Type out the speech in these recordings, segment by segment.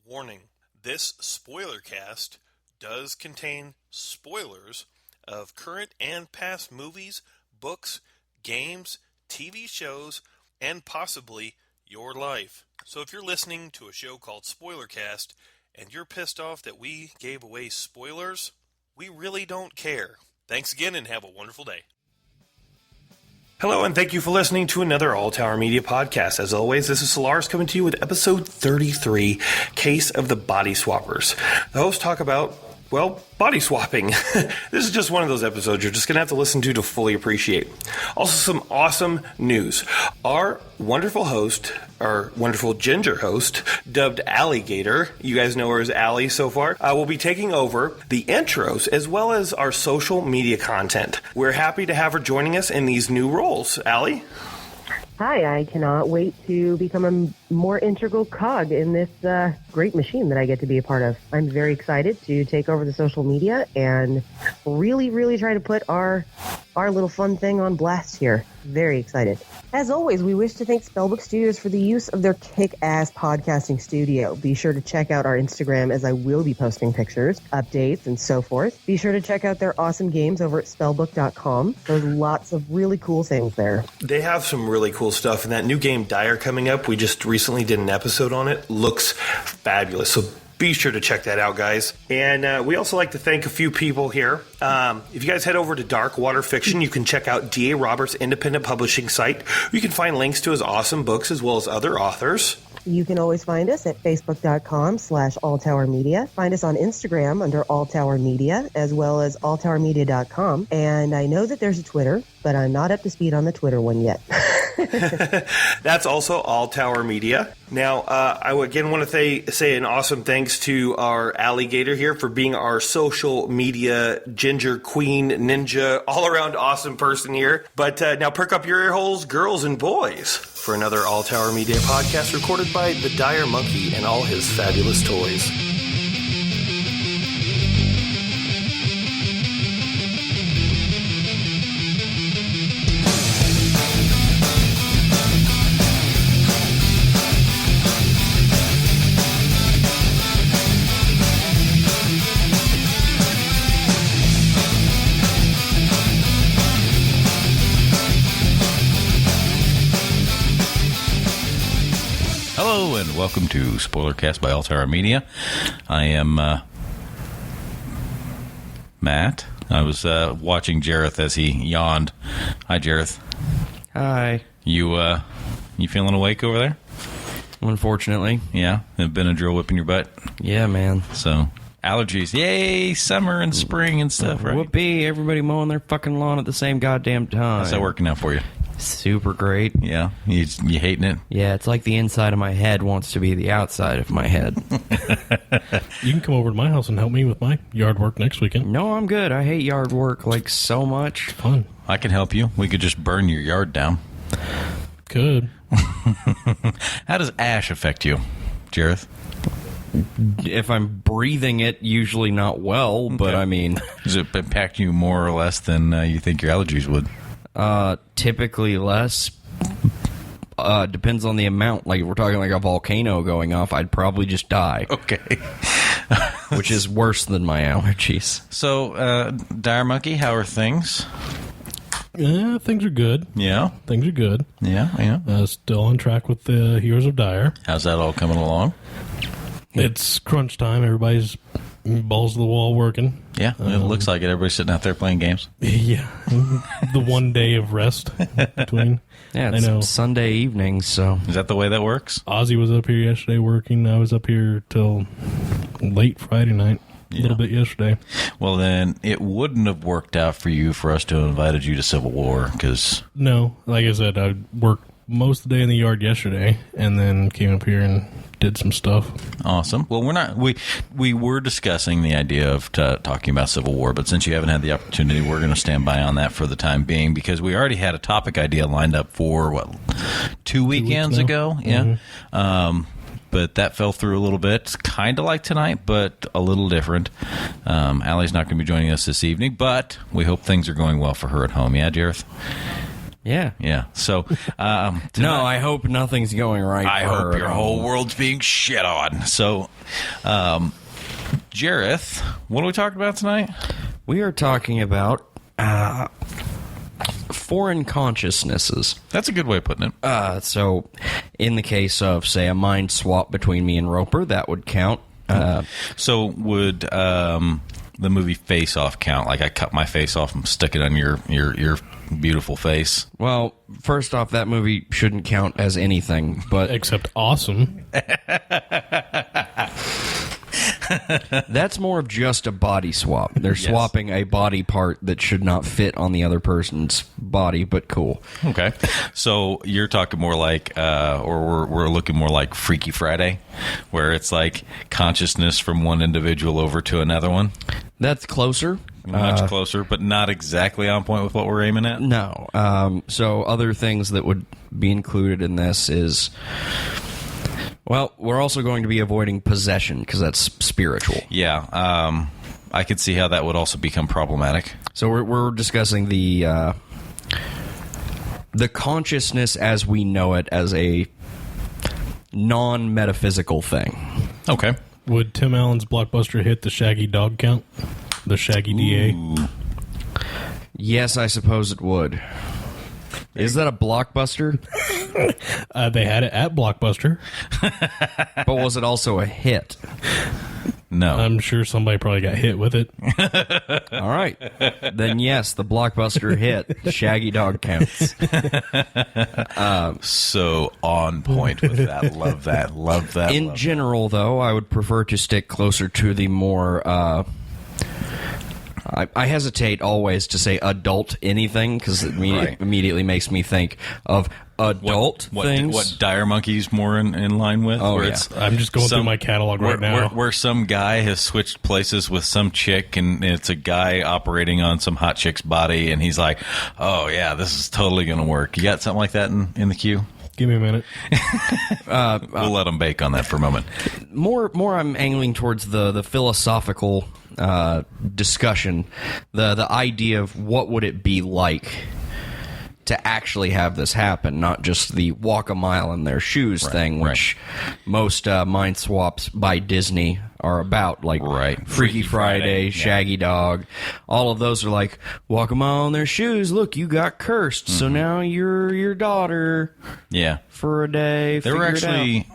Warning, this Spoilercast does contain spoilers of current and past movies, books, games, TV shows, and possibly your life. So if you're listening to a show called Spoilercast and you're pissed off that we gave away spoilers, we really don't care. Thanks again and have a wonderful day. Hello, and thank you for listening to another All Tower Media podcast. As always, this is Solaris coming to you with episode 33, Case of the Body Swappers. The hosts talk about, well, body swapping. This is just one of those episodes you're just going to have to listen to fully appreciate. Also, some awesome news. Our wonderful host, our wonderful ginger host, dubbed Alligator, you guys know her as Allie so far, will be taking over the intros as well as our social media content. We're happy to have her joining us in these new roles. Allie? Hi, I cannot wait to become a more integral cog in this great machine that I get to be a part of. I'm very excited to take over the social media and really try to put our little fun thing on blast here. Very excited. As always, we wish to thank Spellbook Studios for the use of their kick-ass podcasting studio. Be sure to check out our Instagram as I will be posting pictures, updates, and so forth. Be sure to check out their awesome games over at spellbook.com. There's lots of really cool things there. They have some really cool stuff, and that new game Dire coming up, we just recently did an episode on it, looks fabulous. So be sure to check that out, guys. And we also like to thank a few people here. If you guys head over to Dark Water Fiction, you can check out D.A. Roberts' independent publishing site. You can find links to his awesome books as well as other authors. You can always find us at facebook.com/alltowermedia. Find us on Instagram under alltowermedia, as well as alltowermedia.com. And I know that there's a Twitter, but I'm not up to speed on the Twitter one yet. That's also All Tower Media. Now, I again want to say an awesome thanks to our Alligator here for being our social media ginger queen ninja, all-around awesome person here. But now perk up your ear holes, girls and boys, for another All Tower Media podcast recorded by the Dire Monkey and all his fabulous toys. Hello and welcome to Spoilercast by All Tower Media. I am Matt. I was watching Jareth as he yawned. Hi, Jareth. Hi. You feeling awake over there? Unfortunately. Yeah? Benadryl whipping your butt? Yeah, man. So, allergies. Yay! Summer and spring and stuff, right? Whoopee! Everybody mowing their fucking lawn at the same goddamn time. How's that working out for you? Super great. Yeah? You hating it? Yeah, it's like the inside of my head wants to be the outside of my head. You can come over to my house and help me with my yard work next weekend. No, I'm good. I hate yard work like so much. Fun. I can help you. We could just burn your yard down. Could. How does ash affect you, Jareth? If I'm breathing it, usually not well, but Okay. I mean... Does it impact you more or less than you think your allergies would? Typically less. Depends on the amount. Like, if we're talking like a volcano going off, I'd probably just die. Okay. Which is worse than my allergies. So, Dire Monkey, how are things? Yeah, things are good. Yeah? Things are good. Yeah. Still on track with the Heroes of Dire. How's that all coming along? It's crunch time. Everybody's balls to the wall working. Yeah, it looks like it. Everybody's sitting out there playing games. Yeah. The one day of rest between. Yeah, I know. it's Sunday evening, so... Is that the way that works? Ozzy was up here yesterday working. I was up here till late Friday night. A little bit yesterday. Well, then, it wouldn't have worked out for you for us to have invited you to Civil War, because... No, like I said, I worked most of the day in the yard yesterday, and then came up here and did some stuff. Awesome. Well, we were discussing the idea of talking about Civil War, but since you haven't had the opportunity, we're going to stand by on that for the time being, because we already had a topic idea lined up for, 2 weekends ago? Yeah. Mm-hmm. But that fell through a little bit. It's kind of like tonight, but a little different. Allie's not going to be joining us this evening, but we hope things are going well for her at home. Yeah, Jareth? Yeah. Yeah. So, No, I hope nothing's going right. I for her hope at your all. whole world's being shit on. So, Jareth, what are we talking about tonight? We are talking about foreign consciousnesses. That's a good way of putting it. So, in the case of, say, a mind swap between me and Roper, that would count. So, would the movie Face Off count? Like I cut my face off and stick it on your beautiful face? Well, first off, that movie shouldn't count as anything, but Except awesome. that's more of just a body swap. They're swapping a body part that should not fit on the other person's body, but cool. Okay. So you're talking more like, or we're looking more like Freaky Friday, where it's like consciousness from one individual over to another one? That's closer. Much closer, but not exactly on point with what we're aiming at? No. So other things that would be included in this is... Well, we're also going to be avoiding possession because that's spiritual. Yeah, I could see how that would also become problematic. So we're discussing the consciousness as we know it as a non-metaphysical thing. Okay. Would Tim Allen's blockbuster hit the Shaggy dog count? The Shaggy DA? Ooh. Yes, I suppose it would. Is that a blockbuster? They had it at Blockbuster. But was it also a hit? No. I'm sure somebody probably got hit with it. All right. Then yes, the blockbuster hit. Shaggy dog counts. So on point with that. Love that. Love that. In love general, though, I would prefer to stick closer to the more... I hesitate always to say adult anything because it immediately makes me think of adult things. What Dire Monkey's more in line with? Oh, where yeah. it's I'm just going through my catalog right now. Where some guy has switched places with some chick, and it's a guy operating on some hot chick's body, and he's like, oh, yeah, this is totally going to work. You got something like that in the queue? Give me a minute. We'll let them bake on that for a moment. More I'm angling towards the philosophical discussion, the idea of what would it be like to actually have this happen, not just the walk a mile in their shoes thing, which most mind swaps by Disney are about, like Freaky Friday, Shaggy Dog. All of those are like, walk a mile in their shoes, look, you got cursed, so now you're your daughter for a day. There were actually,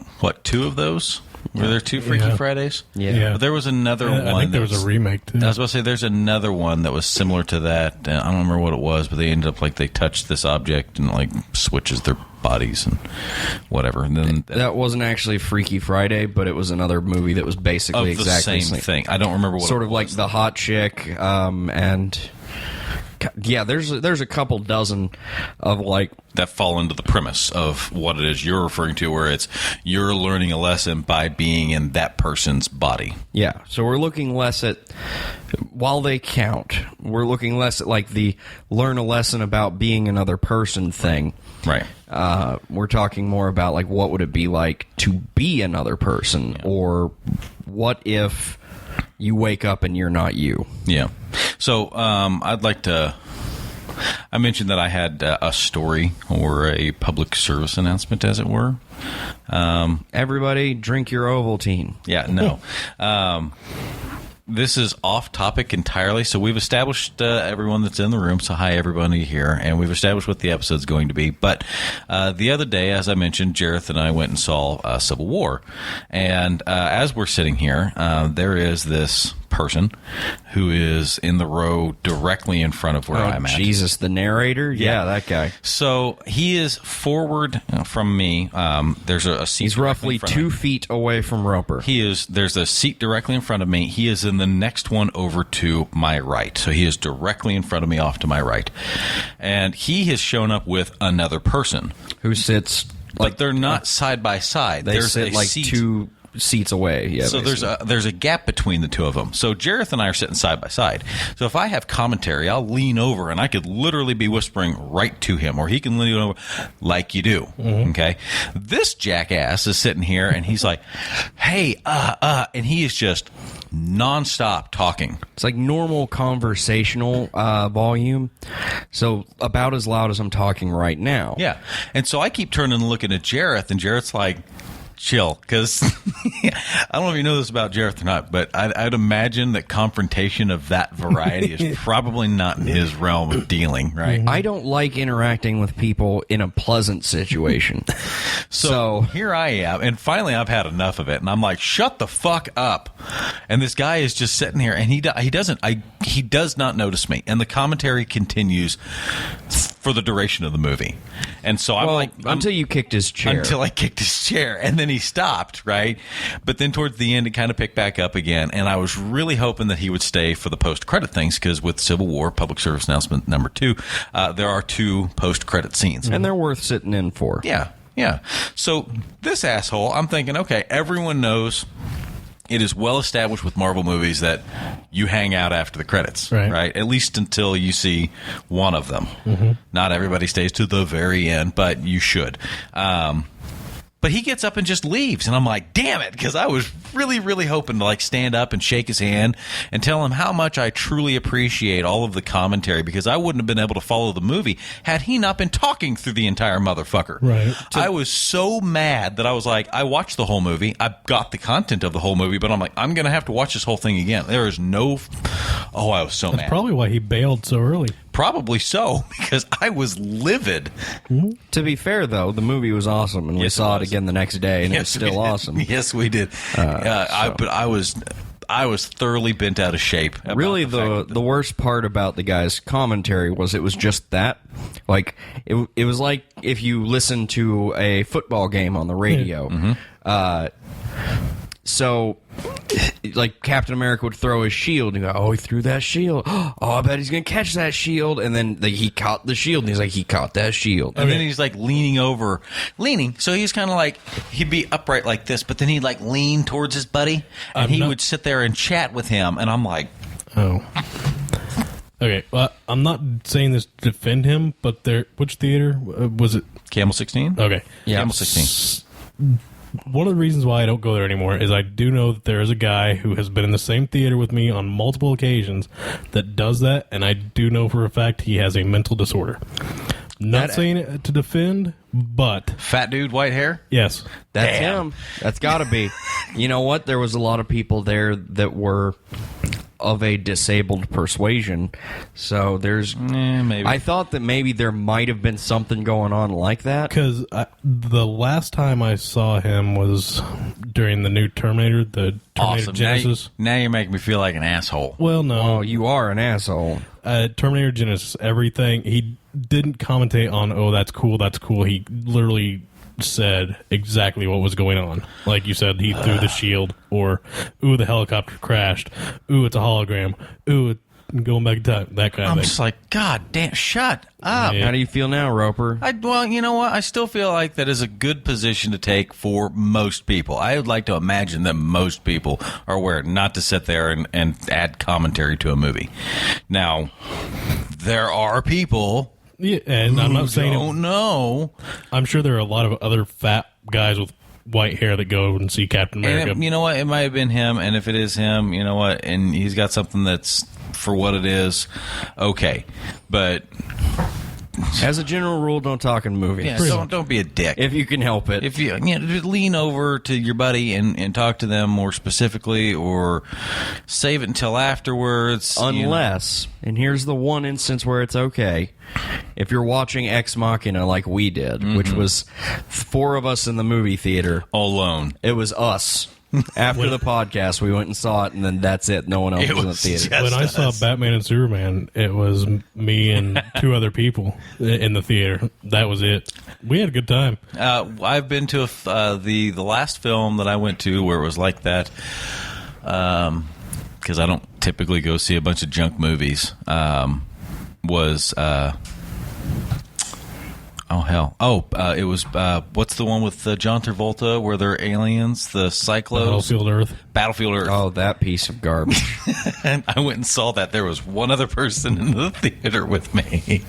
two of those? Were there two Freaky Fridays? Yeah. But there was another one. I think there was a remake, too. I was about to say, there's another one that was similar to that. I don't remember what it was, but they ended up, they touched this object and, switches their bodies and whatever. And then that wasn't actually Freaky Friday, but it was another movie that was basically exactly the same thing. I don't remember what sort it of was. like the hot chick, and... Yeah, there's a couple dozen of that fall into the premise of what it is you're referring to, where it's you're learning a lesson by being in that person's body. Yeah, so we're looking less at, while they count, we're looking less at the learn a lesson about being another person thing. Right. We're talking more about what would it be like to be another person, or what if you wake up and you're not you. Yeah. So I'd like to... I mentioned that I had a story or a public service announcement, as it were. Everybody drink your Ovaltine. Yeah, no. This is off topic entirely. So we've established everyone that's in the room. So hi, everybody here. And we've established what the episode's going to be. But the other day, as I mentioned, Jareth and I went and saw Civil War. And as we're sitting here, there is this person who is in the row directly in front of where I'm at. Jesus, the narrator? Yeah, that guy. So he is forward from me. There's a seat. He's roughly 2 feet away from Roper. There's a seat directly in front of me. He is in the next one over to my right. So he is directly in front of me off to my right. And he has shown up with another person. Who sits... But they're not side by side. They sit seat 2 seats away. Yeah. So basically. there's a gap between the two of them. So Jareth and I are sitting side by side. So if I have commentary, I'll lean over and I could literally be whispering right to him, or he can lean over like you do. Mm-hmm. Okay. This jackass is sitting here and he's like, "Hey, and he is just nonstop talking. It's like normal conversational volume, so about as loud as I'm talking right now. Yeah. And so I keep turning and looking at Jareth, and Jareth's like, chill, because I don't know if you know this about Jareth or not, but I'd imagine that confrontation of that variety is probably not in his realm of dealing, right? I don't like interacting with people in a pleasant situation. So here I am, and finally I've had enough of it, and I'm like, shut the fuck up. And this guy is just sitting here, and he does not notice me, and the commentary continues for the duration of the movie. And so until you kicked his chair. Until I kicked his chair, and then he stopped, right? But then towards the end, it kind of picked back up again, and I was really hoping that he would stay for the post-credit things, because with Civil War, Public Service Announcement number 2, there are 2 post-credit scenes. And they're worth sitting in for. Yeah. So this asshole, I'm thinking, okay, everyone knows it is well established with Marvel movies that you hang out after the credits, right? At least until you see one of them. Mm-hmm. Not everybody stays to the very end, but you should. But he gets up and just leaves, and I'm like, damn it, because I was really, really hoping to like stand up and shake his hand and tell him how much I truly appreciate all of the commentary, because I wouldn't have been able to follow the movie had he not been talking through the entire motherfucker. Right. I was so mad that I was like, I watched the whole movie. I got the content of the whole movie, but I'm like, I'm going to have to watch this whole thing again. There is no... Oh, I was so mad. Probably why he bailed so early. Probably so, because I was livid. Mm-hmm. To be fair, though, the movie was awesome, and we saw it again the next day, and it was still awesome. Yes, we did. But I was thoroughly bent out of shape. Really, the worst part about the guy's commentary was it was just that. Like, it was like if you listen to a football game on the radio. Mm-hmm. So, like, Captain America would throw his shield, and go, oh, he threw that shield. Oh, I bet he's going to catch that shield. And then he caught the shield, and he's like, he caught that shield. And then he's, like, leaning. So he's kind of like, he'd be upright like this, but then he'd, like, lean towards his buddy, and he would sit there and chat with him. And I'm like... Oh. Okay, well, I'm not saying this to defend him, but which theater was it? Camel 16? Okay. Yeah. Camel 16. One of the reasons why I don't go there anymore is I do know that there is a guy who has been in the same theater with me on multiple occasions that does that, and I do know for a fact he has a mental disorder. Not saying it to defend, but... Fat dude, white hair? Yes. That's him. That's got to be. You know what? There was a lot of people there that were of a disabled persuasion, so there's... maybe. I thought that maybe there might have been something going on like that. Because the last time I saw him was during the new Terminator, the Terminator Genesis. Now you're making me feel like an asshole. Well, no. Oh, you are an asshole. Terminator Genesis, everything, he didn't commentate on, oh, that's cool. He literally said exactly what was going on. Like you said, he threw the shield, or, ooh, the helicopter crashed. Ooh, it's a hologram. Ooh, going back in time. That kind of thing. I'm just like, God damn, shut up. Yeah. How do you feel now, Roper? Well, you know what? I still feel like that is a good position to take for most people. I would like to imagine that most people are aware not to sit there and add commentary to a movie. Now, there are people... Yeah, and I'm not saying... don't know. I'm sure there are a lot of other fat guys with white hair that go and see Captain America. And you know what? It might have been him, and if it is him, you know what? And he's got something that's for what it is, okay. But... As a general rule, don't talk in movies. Yeah, don't be a dick. If you can help it. If you just lean over to your buddy and talk to them more specifically, or save it until afterwards. Unless, and here's the one instance where it's okay, if you're watching Ex Machina like we did, which was 4 of us in the movie theater. All alone. It was us. After the podcast, we went and saw it, and then that's it. No one else was in the theater. When I saw Batman and Superman, it was me and 2 other people in the theater. That was it. We had a good time. I've been to the last film that I went to where it was like that, because I don't typically go see a bunch of junk movies, was... Oh, hell. It was, what's the one with John Travolta where they're aliens? The Cyclos? Battlefield Earth. Oh, that piece of garbage. And I went and saw that. There was one other person in the theater with me.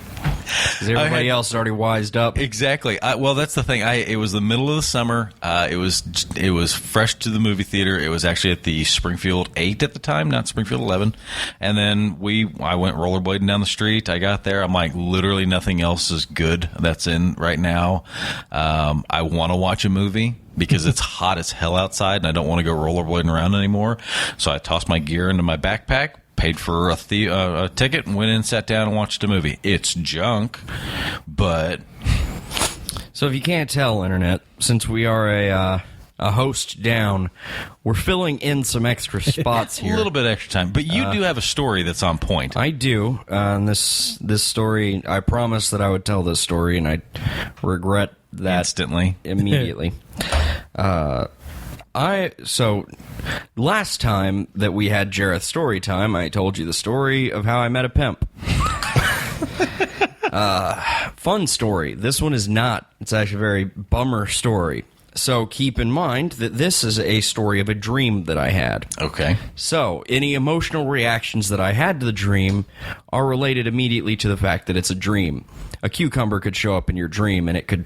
Because everybody else is already wised up. Exactly. Well, that's the thing. It was the middle of the summer. It was fresh to the movie theater. It was actually at the Springfield 8 at the time, not Springfield 11. And then I went rollerblading down the street. I got there. I'm like, literally nothing else is good that's in right now. I want to watch a movie because it's hot as hell outside and I don't want to go rollerblading around anymore. So I tossed my gear into my backpack, paid for a ticket, and went in, sat down, and watched a movie. It's junk, but... So if you can't tell, Internet, since we are a host down, we're filling in some extra spots here. A little bit extra time. But you do have a story that's on point. I do. And this story, I promised that I would tell this story, and I regret that instantly. Immediately. So last time that we had Jareth story time, I told you the story of how I met a pimp. Fun story. This one is not. It's actually a very bummer story. So keep in mind that this is a story of a dream that I had. Okay. So any emotional reactions that I had to the dream are related immediately to the fact that it's a dream. A cucumber could show up in your dream and it could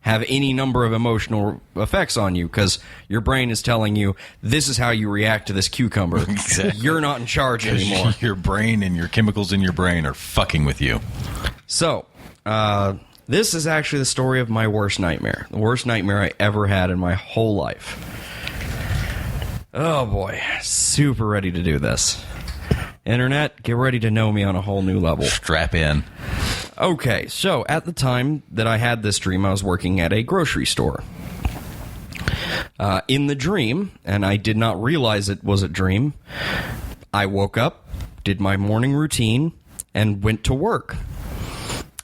have any number of emotional effects on you because your brain is telling you this is how you react to this cucumber. Exactly. You're not in charge anymore. Your brain and your chemicals in your brain are fucking with you. So, this is actually the story of my worst nightmare. The worst nightmare I ever had in my whole life. Oh boy, super ready to do this. Internet, get ready to know me on a whole new level. Strap in. Okay, so at the time that I had this dream, I was working at a grocery store. In the dream, and I did not realize it was a dream, I woke up, did my morning routine, and went to work.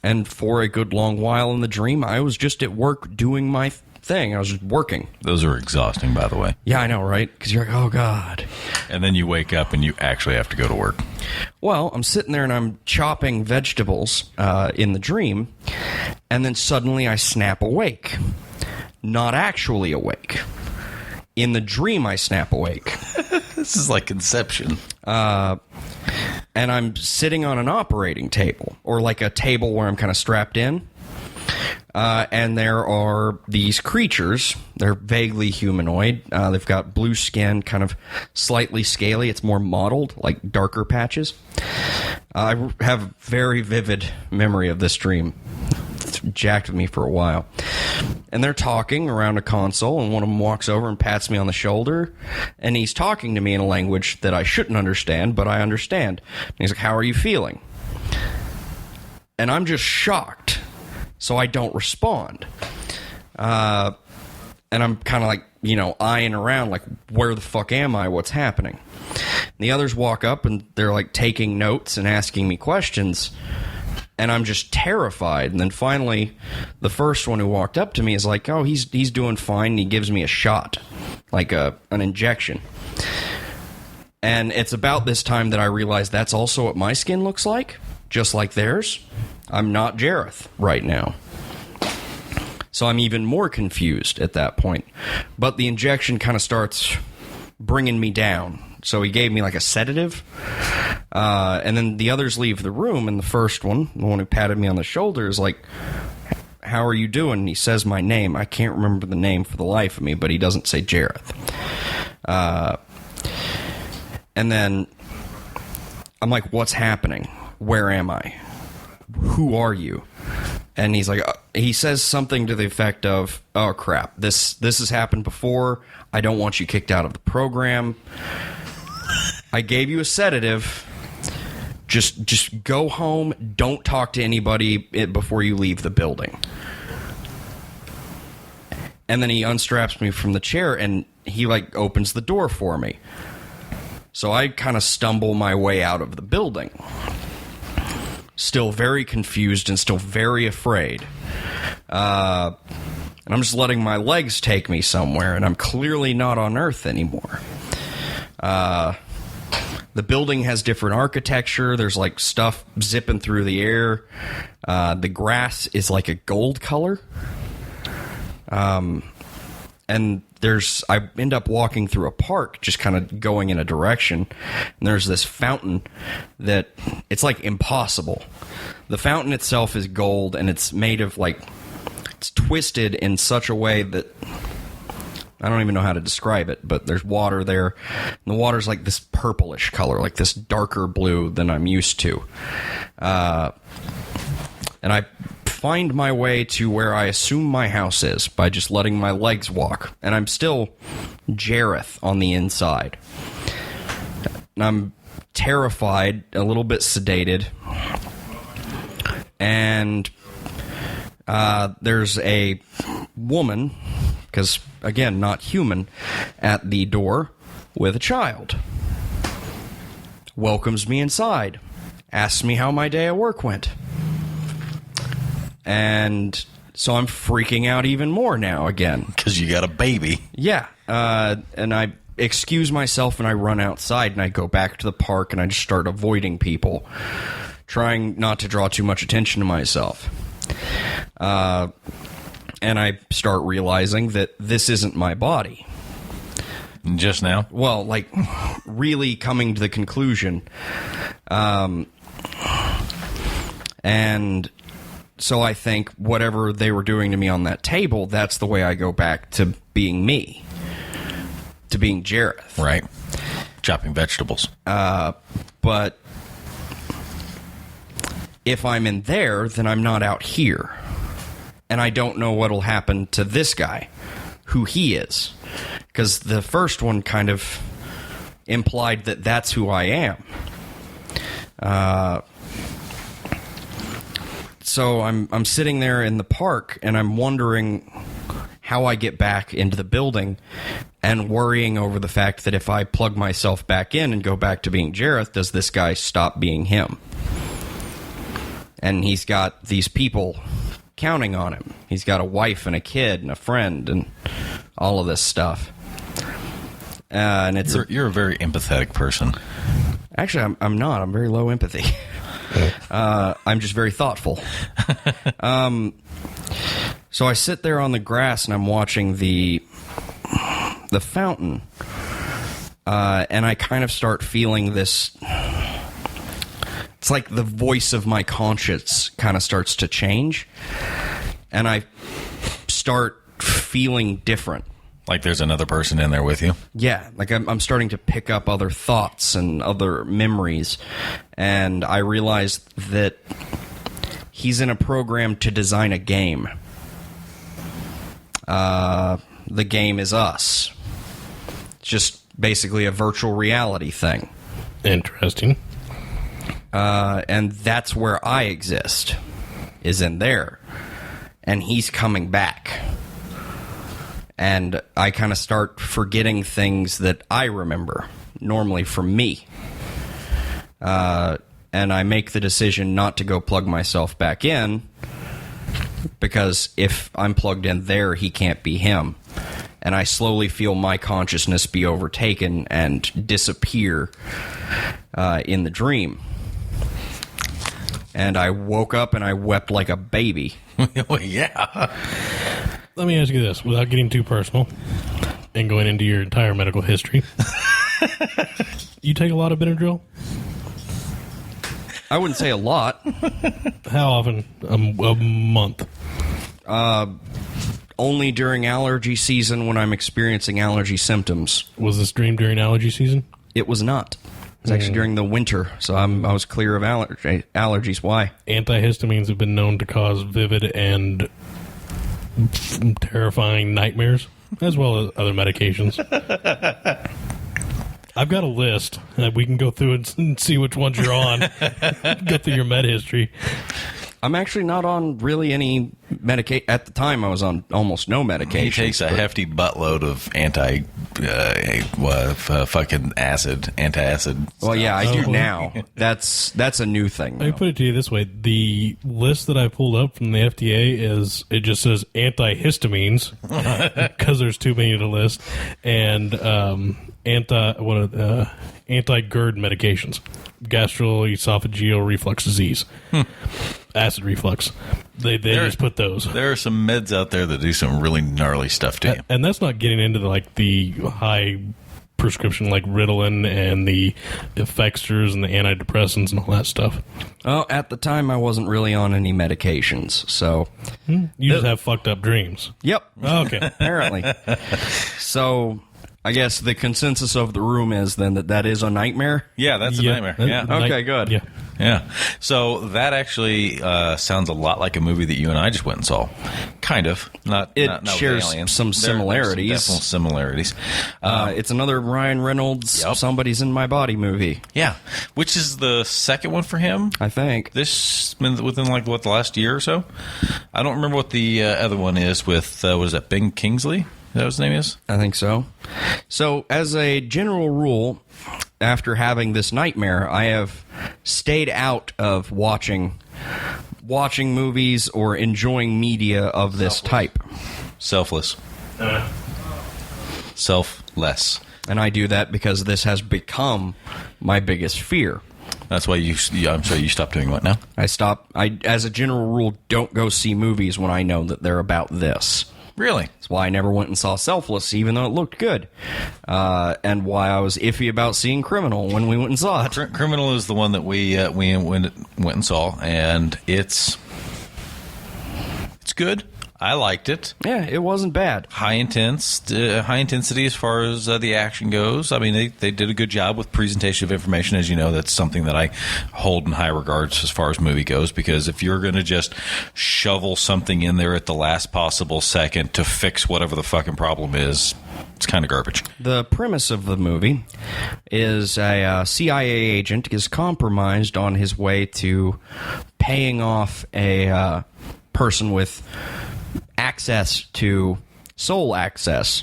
And for a good long while in the dream, I was just at work doing my thing. I was just working. Those are exhausting, by the way. Yeah, I know, right? Because you're like, oh, God. And then you wake up and you actually have to go to work. Well, I'm sitting there and I'm chopping vegetables in the dream, and then suddenly I snap awake. Not actually awake. In the dream, I snap awake. This is like Inception. And I'm sitting on an operating table, or like a table where I'm kind of strapped in. And there are these creatures. They're vaguely humanoid. They've got blue skin, kind of slightly scaly. It's more mottled, like darker patches. I have very vivid memory of this dream. It's jacked with me for a while. And they're talking around a console, and one of them walks over and pats me on the shoulder, and he's talking to me in a language that I shouldn't understand, but I understand. And he's like, how are you feeling? And I'm just shocked. So I don't respond. And I'm kind of like, eyeing around, like, where the fuck am I? What's happening? And the others walk up, and they're, like, taking notes and asking me questions. And I'm just terrified. And then finally, the first one who walked up to me is like, oh, he's doing fine. And he gives me a shot, like an injection. And it's about this time that I realize that's also what my skin looks like, just like theirs. I'm not Jareth right now. So I'm even more confused at that point. But the injection kind of starts bringing me down. So he gave me like a sedative. And then the others leave the room. And the first one, the one who patted me on the shoulder, is like, how are you doing? And he says my name. I can't remember the name for the life of me, but he doesn't say Jareth. And then I'm like, what's happening? Where am I? Who are you? And he's like, he says something to the effect of, oh crap, this has happened before. I don't want you kicked out of the program. I gave you a sedative. Just go home. Don't talk to anybody before you leave the building. And then he unstraps me from the chair and he like opens the door for me. So I kind of stumble my way out of the building. Still very confused and still very afraid. And I'm just letting my legs take me somewhere, and I'm clearly not on Earth anymore. The building has different architecture. There's like stuff zipping through the air. The grass is like a gold color. And I end up walking through a park, just kind of going in a direction, and there's this fountain that it's like impossible. The fountain itself is gold, and it's made of like, it's twisted in such a way that I don't even know how to describe it, but there's water there, and the water's like this purplish color, like this darker blue than I'm used to. And I find my way to where I assume my house is by just letting my legs walk, and I'm still Jareth on the inside. And I'm terrified, a little bit sedated, and there's a woman, because, again, not human, at the door with a child. Welcomes me inside. Asks me how my day at work went. And so I'm freaking out even more now again. Because you got a baby. Yeah. And I excuse myself and I run outside and I go back to the park and I just start avoiding people, trying not to draw too much attention to myself. And I start realizing that this isn't my body. Just now? Well, like, really coming to the conclusion. And so I think whatever they were doing to me on that table, that's the way I go back to being me. To being Jareth. Right. Chopping vegetables. But if I'm in there, then I'm not out here. And I don't know what'll happen to this guy, who he is. Because the first one kind of implied that that's who I am. So I'm sitting there in the park, and I'm wondering how I get back into the building, and worrying over the fact that if I plug myself back in and go back to being Jareth, does this guy stop being him? And he's got these people counting on him. He's got a wife and a kid and a friend and all of this stuff. And it's you're a very empathetic person. Actually, I'm not. I'm very low empathy. I'm just very thoughtful. So I sit there on the grass and I'm watching the fountain, and I kind of start feeling this. It's like the voice of my conscience kind of starts to change, and I start feeling different. Like there's another person in there with you? Yeah, like I'm starting to pick up other thoughts and other memories, and I realize that he's in a program to design a game. The game is us. It's just basically a virtual reality thing. Interesting. And that's where I exist, is in there. And he's coming back. And I kind of start forgetting things that I remember, normally from me. And I make the decision not to go plug myself back in, because if I'm plugged in there, he can't be him. And I slowly feel my consciousness be overtaken and disappear in the dream. And I woke up and I wept like a baby. Oh, yeah. Let me ask you this, without getting too personal and going into your entire medical history. You take a lot of Benadryl? I wouldn't say a lot. How often? A month? Only during allergy season when I'm experiencing allergy symptoms. Was this dream during allergy season? It was not. It was actually during the winter, so I was clear of allergies. Why? Antihistamines have been known to cause vivid and terrifying nightmares, as well as other medications. I've got a list. We can go through it and see which ones you're on. Go through your med history. I'm actually not on really any medication. At the time, I was on almost no medication. He takes a hefty buttload of fucking antacid. Well, yeah, I do now. That's a new thing. Let me put it to you this way. The list that I pulled up from the FDA it just says antihistamines, because there's too many to list, and anti-GERD medications, gastroesophageal reflux disease, acid reflux. They just put those. There are some meds out there that do some really gnarly stuff to you, and that's not getting into the high prescription like Ritalin and the Effextors and the antidepressants and all that stuff. Oh, at the time I wasn't really on any medications, so you just have fucked up dreams. Yep. Oh, okay. Apparently. So I guess the consensus of the room is then that is a nightmare. Yeah, that's a nightmare. Yeah. Okay, good. Yeah. Yeah. So that actually sounds a lot like a movie that you and I just went and saw. Kind of. Not shares with aliens. some similarities. There's some definite similarities. It's another Ryan Reynolds Somebody's in My Body movie. Yeah. Which is the second one for him? I think. This been within the last year or so? I don't remember what the other one is with, what is that, Ben Kingsley? Is that what his name is? I think so. So, as a general rule, after having this nightmare, I have stayed out of watching movies or enjoying media of this type. Selfless. Selfless. And I do that because this has become my biggest fear. That's why I'm sorry, you stopped doing what now? I, as a general rule, don't go see movies when I know that they're about this. Really? That's why I never went and saw Selfless, even though it looked good. And why I was iffy about seeing Criminal when we went and saw it. Criminal is the one that we went and saw, and it's good. I liked it. Yeah, it wasn't bad. High intensity as far as the action goes. I mean, they did a good job with presentation of information. As you know, that's something that I hold in high regards as far as movie goes, because if you're going to just shovel something in there at the last possible second to fix whatever the fucking problem is, it's kind of garbage. The premise of the movie is a CIA agent is compromised on his way to paying off a person with sole access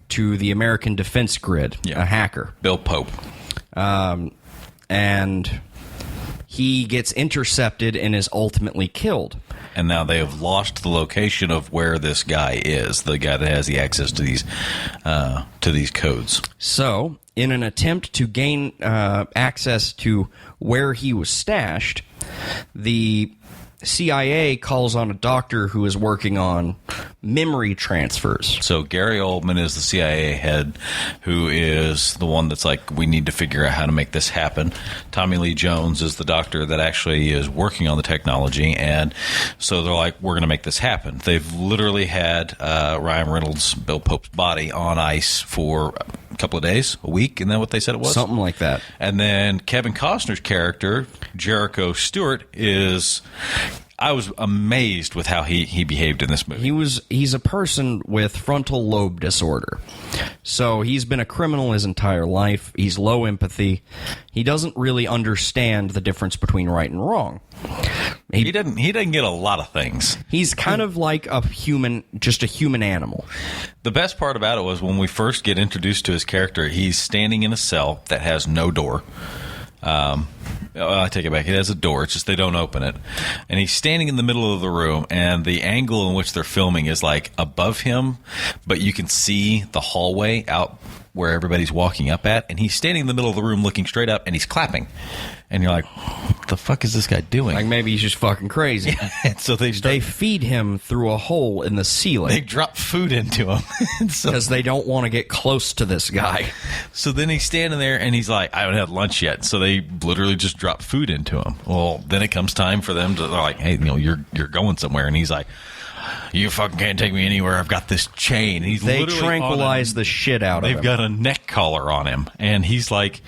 to the American defense grid, a hacker. Bill Pope. And he gets intercepted and is ultimately killed. And now they have lost the location of where this guy is, the guy that has the access to these codes. So, in an attempt to gain access to where he was stashed, the CIA calls on a doctor who is working on memory transfers. So Gary Oldman is the CIA head, who is the one that's like, we need to figure out how to make this happen. Tommy Lee Jones is the doctor that actually is working on the technology, and so they're like, we're going to make this happen. They've literally had Ryan Reynolds, Bill Pope's body on ice for a couple of days, a week, isn't that what they said it was? Something like that. And then Kevin Costner's character, Jericho Stewart, I was amazed with how he behaved in this movie. He's a person with frontal lobe disorder. So he's been a criminal his entire life. He's low empathy. He doesn't really understand the difference between right and wrong. He doesn't get a lot of things. He's kind of like just a human animal. The best part about it was when we first get introduced to his character, he's standing in a cell that has no door. I take it back. It has a door. It's just they don't open it. And he's standing in the middle of the room, and the angle in which they're filming is like above him, but you can see the hallway out where everybody's walking up at, and he's standing in the middle of the room looking straight up, and he's clapping. And you're like, what the fuck is this guy doing? Like maybe he's just fucking crazy. Yeah. So they feed him through a hole in the ceiling. They drop food into him. Because they don't want to get close to this guy. So then he's standing there, and he's like, I haven't had lunch yet. So they literally just drop food into him. Well, then it comes time for them to, they're like, hey, you're going somewhere. And he's like, you fucking can't take me anywhere. I've got this chain. They tranquilize the shit out of him. They've got a neck collar on him. And he's like,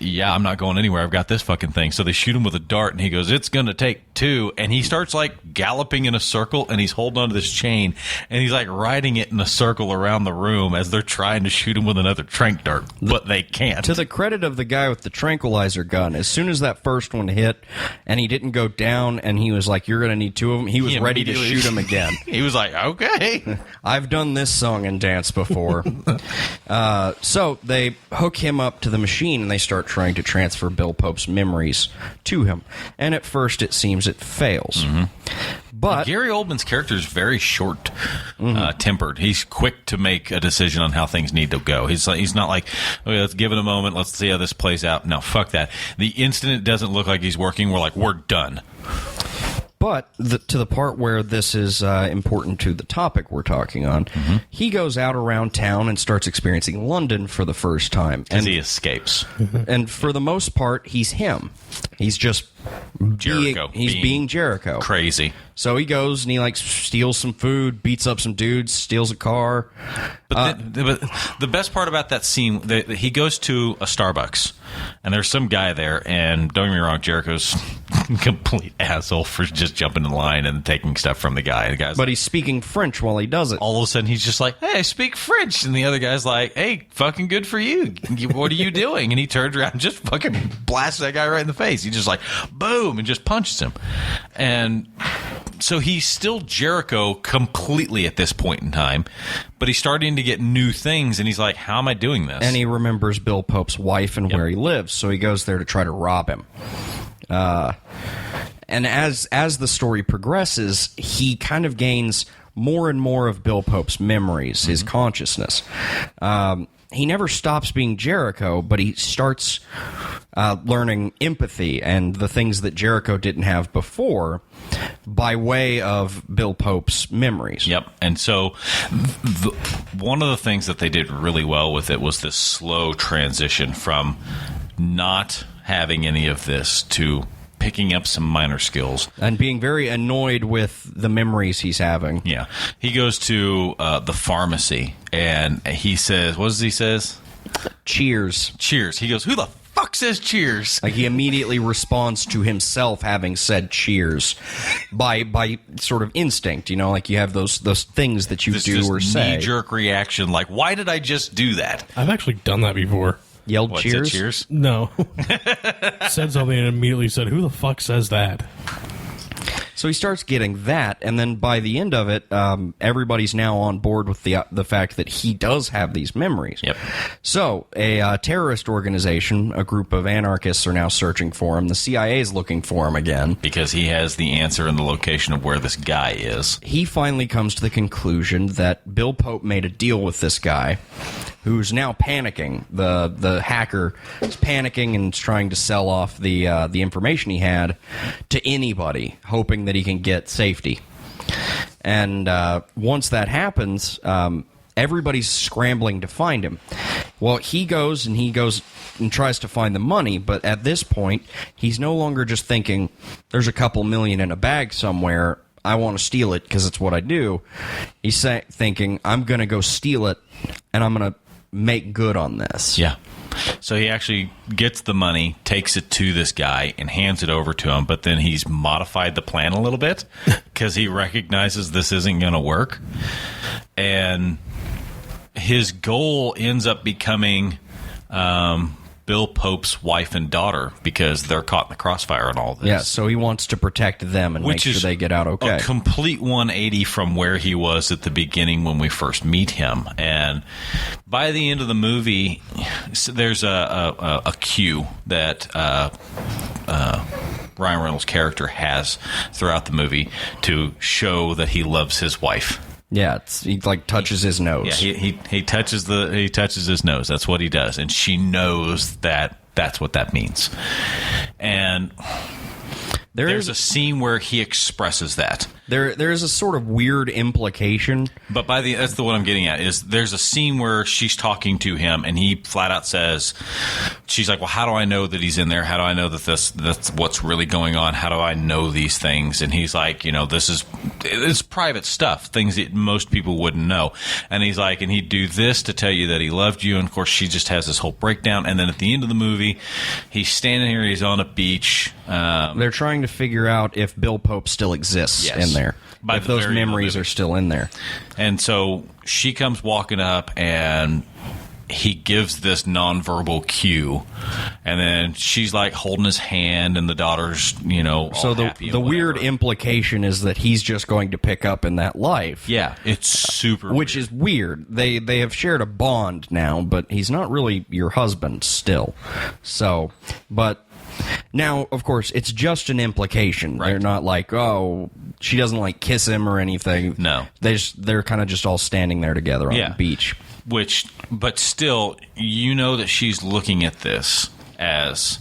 yeah, I'm not going anywhere. I've got this fucking thing. So they shoot him with a dart, and he goes, it's going to take two. And he starts like galloping in a circle, and he's holding onto this chain, and he's like riding it in a circle around the room as they're trying to shoot him with another tranq dart, but they can't. To the credit of the guy with the tranquilizer gun, as soon as that first one hit and he didn't go down and he was like, you're going to need two of them, he was ready to shoot him again. He was like, okay. I've done this song and dance before. So they hook him up to the machine, and they start trying to transfer Bill Pope's memories to him. And at first, it seems it fails. But Gary Oldman's character is very short-tempered. He's quick to make a decision on how things need to go. He's not like, okay, let's give it a moment. Let's see how this plays out. No, fuck that. The instant it doesn't look like he's working, we're like, we're done. But to the part where this is important to the topic we're talking on, he goes out around town and starts experiencing London for the first time. As he escapes. And for the most part, he's him. He's just Jericho. being Jericho. Crazy. So he goes and he steals some food, beats up some dudes, steals a car. But the best part about that scene, he goes to a Starbucks, and there's some guy there, and don't get me wrong, Jericho's a complete asshole for just jumping in line and taking stuff from the guy. But he's speaking French while he does it. All of a sudden, he's just like, hey, I speak French. And the other guy's like, hey, fucking good for you. What are you doing? And he turns around and just fucking blasts that guy right in the face. He just boom, and just punches him. And so he's still Jericho completely at this point in time, but he's starting to get new things, and he's like, how am I doing this? And he remembers Bill Pope's wife and where he lives, so he goes there to try to rob him. And as the story progresses, he kind of gains more and more of Bill Pope's memories, his consciousness. He never stops being Jericho, but he starts learning empathy and the things that Jericho didn't have before by way of Bill Pope's memories. Yep. And so one of the things that they did really well with it was this slow transition from not having any of this to picking up some minor skills. And being very annoyed with the memories he's having. Yeah. He goes to the pharmacy, and he says, what does he says? Cheers. Cheers. He goes, who the fuck says cheers? He immediately responds to himself having said cheers by sort of instinct. You have those things that you do or say. Knee-jerk reaction, like, why did I just do that? I've actually done that before. Yelled What, cheers? said cheers? No. Said something and immediately said, who the fuck says that? So he starts getting that, and then by the end of it, everybody's now on board with the fact that he does have these memories. Yep. So a terrorist organization, a group of anarchists, are now searching for him. The CIA is looking for him again. Because he has the answer and the location of where this guy is. He finally comes to the conclusion that Bill Pope made a deal with this guy, who's now panicking. The hacker is panicking and is trying to sell off the information he had to anybody, hoping that he can get safety. And once that happens, everybody's scrambling to find him. Well, he goes and tries to find the money, but at this point, he's no longer just thinking, there's a couple million in a bag somewhere, I want to steal it because it's what I do. He's thinking, I'm going to go steal it, and I'm going to make good on this. Yeah. So he actually gets the money, takes it to this guy, and hands it over to him, but then he's modified the plan a little bit because he recognizes this isn't going to work. And his goal ends up becoming Bill Pope's wife and daughter because they're caught in the crossfire and all this. Yeah, so he wants to protect them and make sure they get out okay. A complete 180 from where he was at the beginning when we first meet him. And by the end of the movie, there's a cue that Ryan Reynolds' character has throughout the movie to show that he loves his wife. Yeah, he touches his nose. Yeah, he touches his nose. That's what he does, and she knows that that's what that means. And there's a scene where he expresses that. There is a sort of weird implication. But that's the what I'm getting at is there's a scene where she's talking to him and he flat out says, she's like, well, how do I know that he's in there? How do I know that that's what's really going on? How do I know these things? And he's like, it's private stuff, things that most people wouldn't know. And he's like, and he'd do this to tell you that he loved you. And of course, she just has this whole breakdown. And then at the end of the movie, he's standing here, he's on a beach. They're trying to figure out if Bill Pope still exists in there. If those memories are still in there. And so she comes walking up, and he gives this nonverbal cue, and then she's like holding his hand, and the daughter's, all So happy the and weird whatever. implication is that he's just going to pick up in that life. Yeah, it's super Which weird. is weird. They have shared a bond now, but he's not really your husband still. So, but now, of course, it's just an implication. Right. They're not like, oh, she doesn't like kiss him or anything. No. They're kind of just all standing there together on Yeah. the beach. But still, that she's looking at this as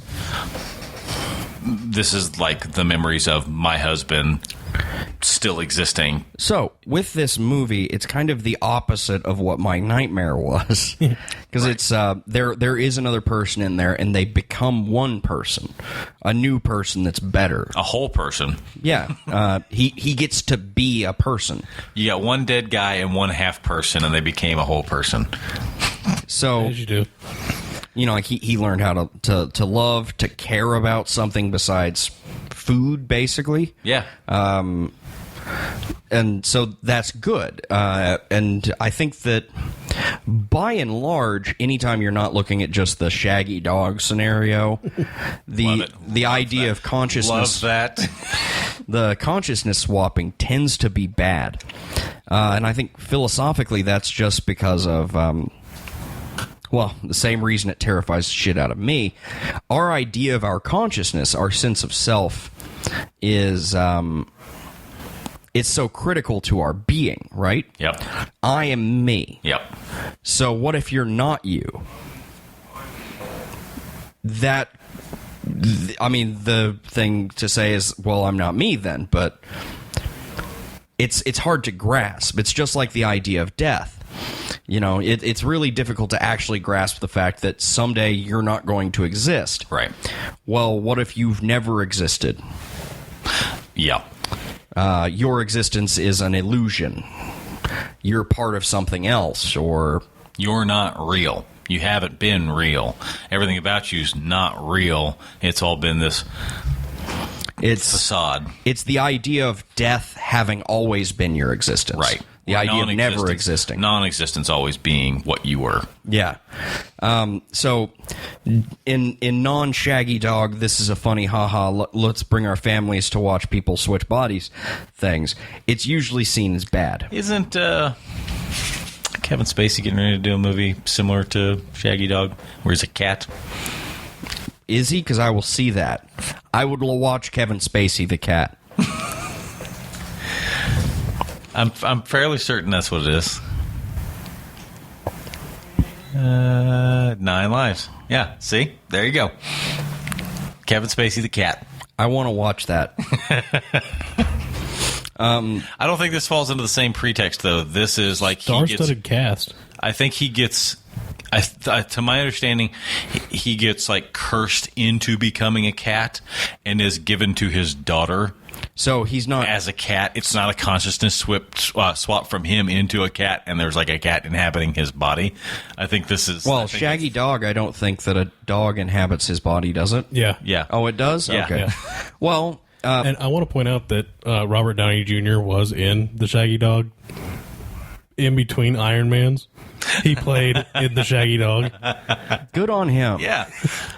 this is like the memories of my husband still existing. So, with this movie, it's kind of the opposite of what my nightmare was. Because it's there is another person in there, and they become one person, a new person that's better. A whole person. Yeah, he gets to be a person. You got one dead guy and one half person, and they became a whole person. So, As you do. like he learned how to love, to care about something besides food, basically. Yeah. And so that's good. And I think that by and large, anytime you're not looking at just the shaggy dog scenario, the idea of consciousness, Love that. the consciousness swapping tends to be bad. And I think philosophically that's just because of, the same reason it terrifies the shit out of me. Our idea of our consciousness, our sense of self, is it's so critical to our being, right? Yep. I am me. Yep. So what if you're not you? The thing to say is, well, I'm not me then, but it's hard to grasp. It's just like the idea of death. It's really difficult to actually grasp the fact that someday you're not going to exist. Right. Well, what if you've never existed? Yep. Your existence is an illusion. You're part of something else, or... You're not real. You haven't been real. Everything about you's not real. It's all been this facade. It's the idea of death having always been your existence. Right. The Or idea of never non-existence. existing. Non-existence always being what you were. Yeah. So, in non-Shaggy Dog, this is a funny haha, let's bring our families to watch people switch bodies things. It's usually seen as bad. Isn't Kevin Spacey getting ready to do a movie similar to Shaggy Dog, where he's a cat? Is he? Because I will see that. I would watch Kevin Spacey the cat. I'm fairly certain that's what it is. 9 Lives. Yeah, see? There you go. Kevin Spacey the cat. I want to watch that. I don't think this falls into the same pretext, though. This is like Star-studded cast. I think he gets... to my understanding, he gets like cursed into becoming a cat and is given to his daughter So he's not... as a cat. It's not a consciousness swap from him into a cat, and there's like a cat inhabiting his body. I think this is... Well, Shaggy Dog, I don't think that a dog inhabits his body, does it? Yeah. Yeah. Oh, it does? Yeah. Okay. Yeah. Well... And I want to point out that Robert Downey Jr. was in The Shaggy Dog. In between Iron Mans, he played in The Shaggy Dog. good on him. Yeah.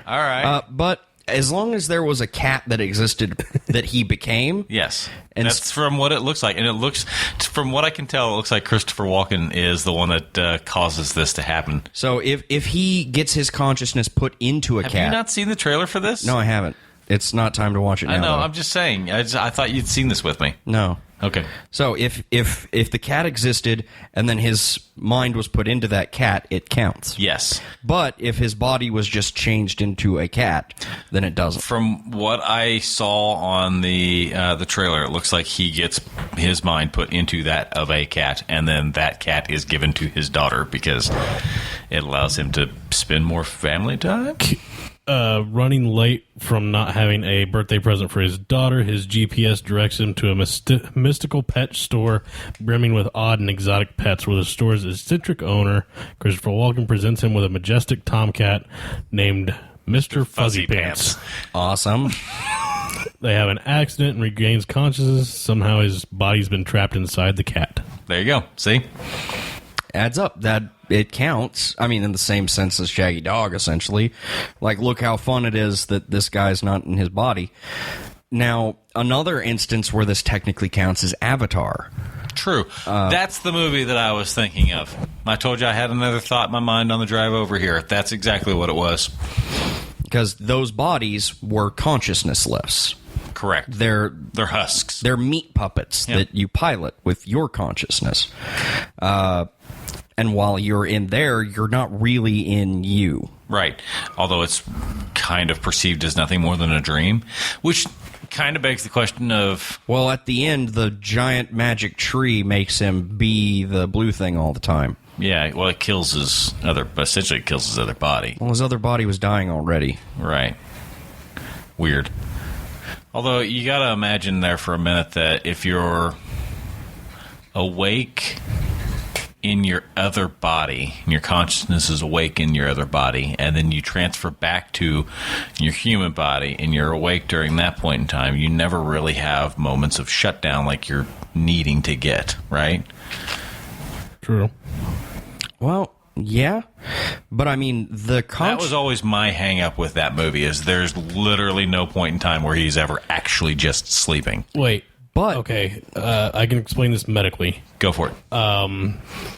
All right. But as long as there was a cat that existed that he became... Yes. And that's from what it looks like. And it looks, from what I can tell, it looks like Christopher Walken is the one that causes this to happen. So if he gets his consciousness put into a Have cat... you not seen the trailer for this? No, I haven't. It's not time to watch it now. I know. though. I'm just saying. I thought you'd seen this with me. No. Okay. So if the cat existed and then his mind was put into that cat, it counts. Yes. But if his body was just changed into a cat, then it doesn't. From what I saw on the trailer, it looks like he gets his mind put into that of a cat, and then that cat is given to his daughter because it allows him to spend more family time. Running late from not having a birthday present for his daughter, his GPS directs him to a mystical pet store brimming with odd and exotic pets, where the store's eccentric owner, Christopher Walken, presents him with a majestic tomcat named Mr. Fuzzy Pants. Awesome. They have an accident and regains consciousness. Somehow his body's been trapped inside the cat. There you go. See? adds up. That it counts. I mean, in the same sense as Shaggy Dog, essentially. Like, look how fun it is that this guy's not in his body. Now, another instance where this technically counts is Avatar. True. That's the movie that I was thinking of. I told you I had another thought in my mind on the drive over here. That's exactly what it was. Because those bodies were consciousnessless. Correct. They're husks. They're meat puppets that you pilot with your consciousness. And while you're in there, you're not really in you. Right. Although it's kind of perceived as nothing more than a dream, which kind of begs the question of... Well, at the end, the giant magic tree makes him be the blue thing all the time. Yeah, well, it kills his other... Essentially, it kills his other body. Well, his other body was dying already. Right. Weird. Although, you gotta imagine there for a minute that if you're awake in your other body, and your consciousness is awake in your other body, and then you transfer back to your human body, and you're awake during that point in time, you never really have moments of shutdown like you're needing to get, right? True. Well, yeah, but I mean, that was always my hang-up with that movie, is there's literally no point in time where he's ever actually just sleeping. Wait. But okay, I can explain this medically. Go for it.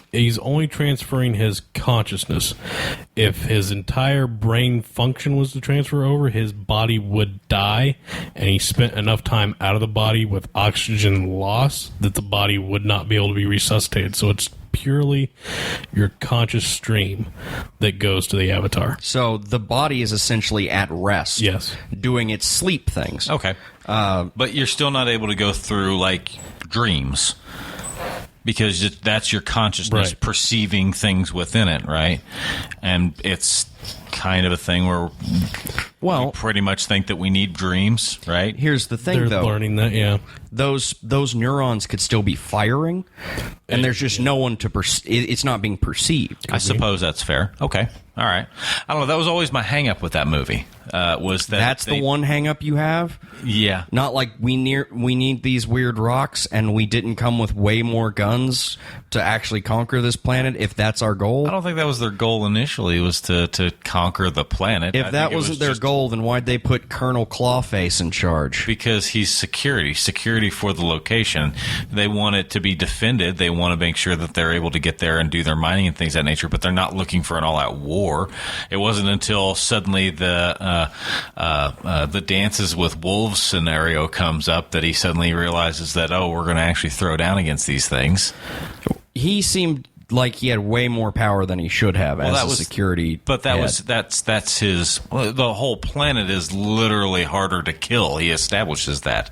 He's only transferring his consciousness. If his entire brain function was to transfer over, his body would die, and he spent enough time out of the body with oxygen loss that the body would not be able to be resuscitated. So it's purely your conscious stream that goes to the avatar. So the body is essentially at rest. Yes. Doing its sleep things. Okay. But you're still not able to go through, like, dreams. Because that's your consciousness perceiving things within it, right? And it's kind of a thing where we pretty much think that we need dreams, right? Here's the thing, They're learning that, yeah. Those neurons could still be firing, and there's just no one to it's not being perceived. I suppose that's fair. Okay. All right. I don't know. That was always my hang-up with that movie. Was that's the one hang-up you have? Yeah. Not like we need these weird rocks, and we didn't come with way more guns to actually conquer this planet, if that's our goal? I don't think that was their goal initially, was to conquer the planet. If that wasn't their goal, then why'd they put Colonel Clawface in charge? Because he's security for the location. They want it to be defended. They want to make sure that they're able to get there and do their mining and things of that nature, but they're not looking for an all-out war. It wasn't until suddenly the dances with wolves scenario comes up that he suddenly realizes that, we're going to actually throw down against these things. He seemed like he had way more power than he should have as a security. But that's his. The whole planet is literally harder to kill. He establishes that.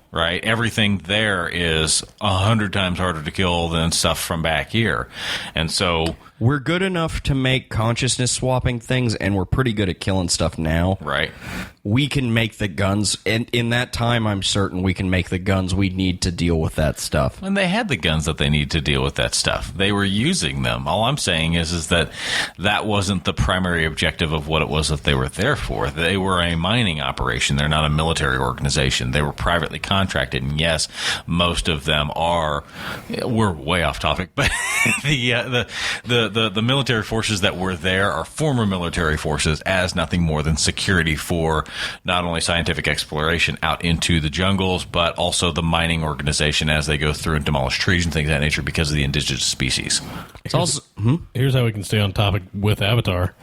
Right? Everything there is 100 times harder to kill than stuff from back here. And so we're good enough to make consciousness swapping things, and we're pretty good at killing stuff now. Right. We can make the guns, and in that time, I'm certain we can make the guns we need to deal with that stuff. And they had the guns that they need to deal with that stuff. They were using them. All I'm saying is that wasn't the primary objective of what it was that they were there for. They were a mining operation. They're not a military organization. They were privately contracted, and yes, most of them are. We're way off topic, but the military forces that were there are former military forces as nothing more than security for not only scientific exploration out into the jungles, but also the mining organization as they go through and demolish trees and things of that nature because of the indigenous species. Here's how we can stay on topic with Avatar,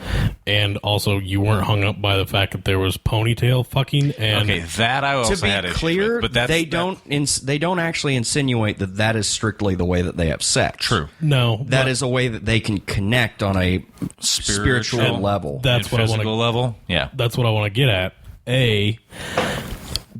and also you weren't hung up by the fact that there was ponytail fucking. And okay, that I also had issues clear, with, but they don't actually insinuate that is strictly the way that they have sex. True. No, that is a way that they can connect on a spiritual level. That's what I want to level. Yeah, that's what I want to get at.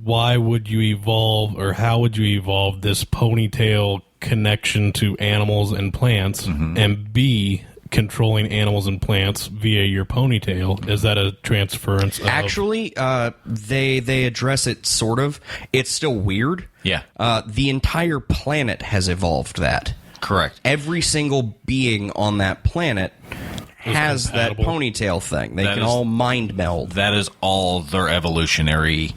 Why would you evolve, or how would you evolve this ponytail connection to animals and plants? Mm-hmm. And B, controlling animals and plants via your ponytail? Is that a transference of... Actually, they address it sort of. It's still weird. Yeah. The entire planet has evolved that. Correct. Every single being on that planet has that ponytail thing. They can all mind meld. That is all their evolutionary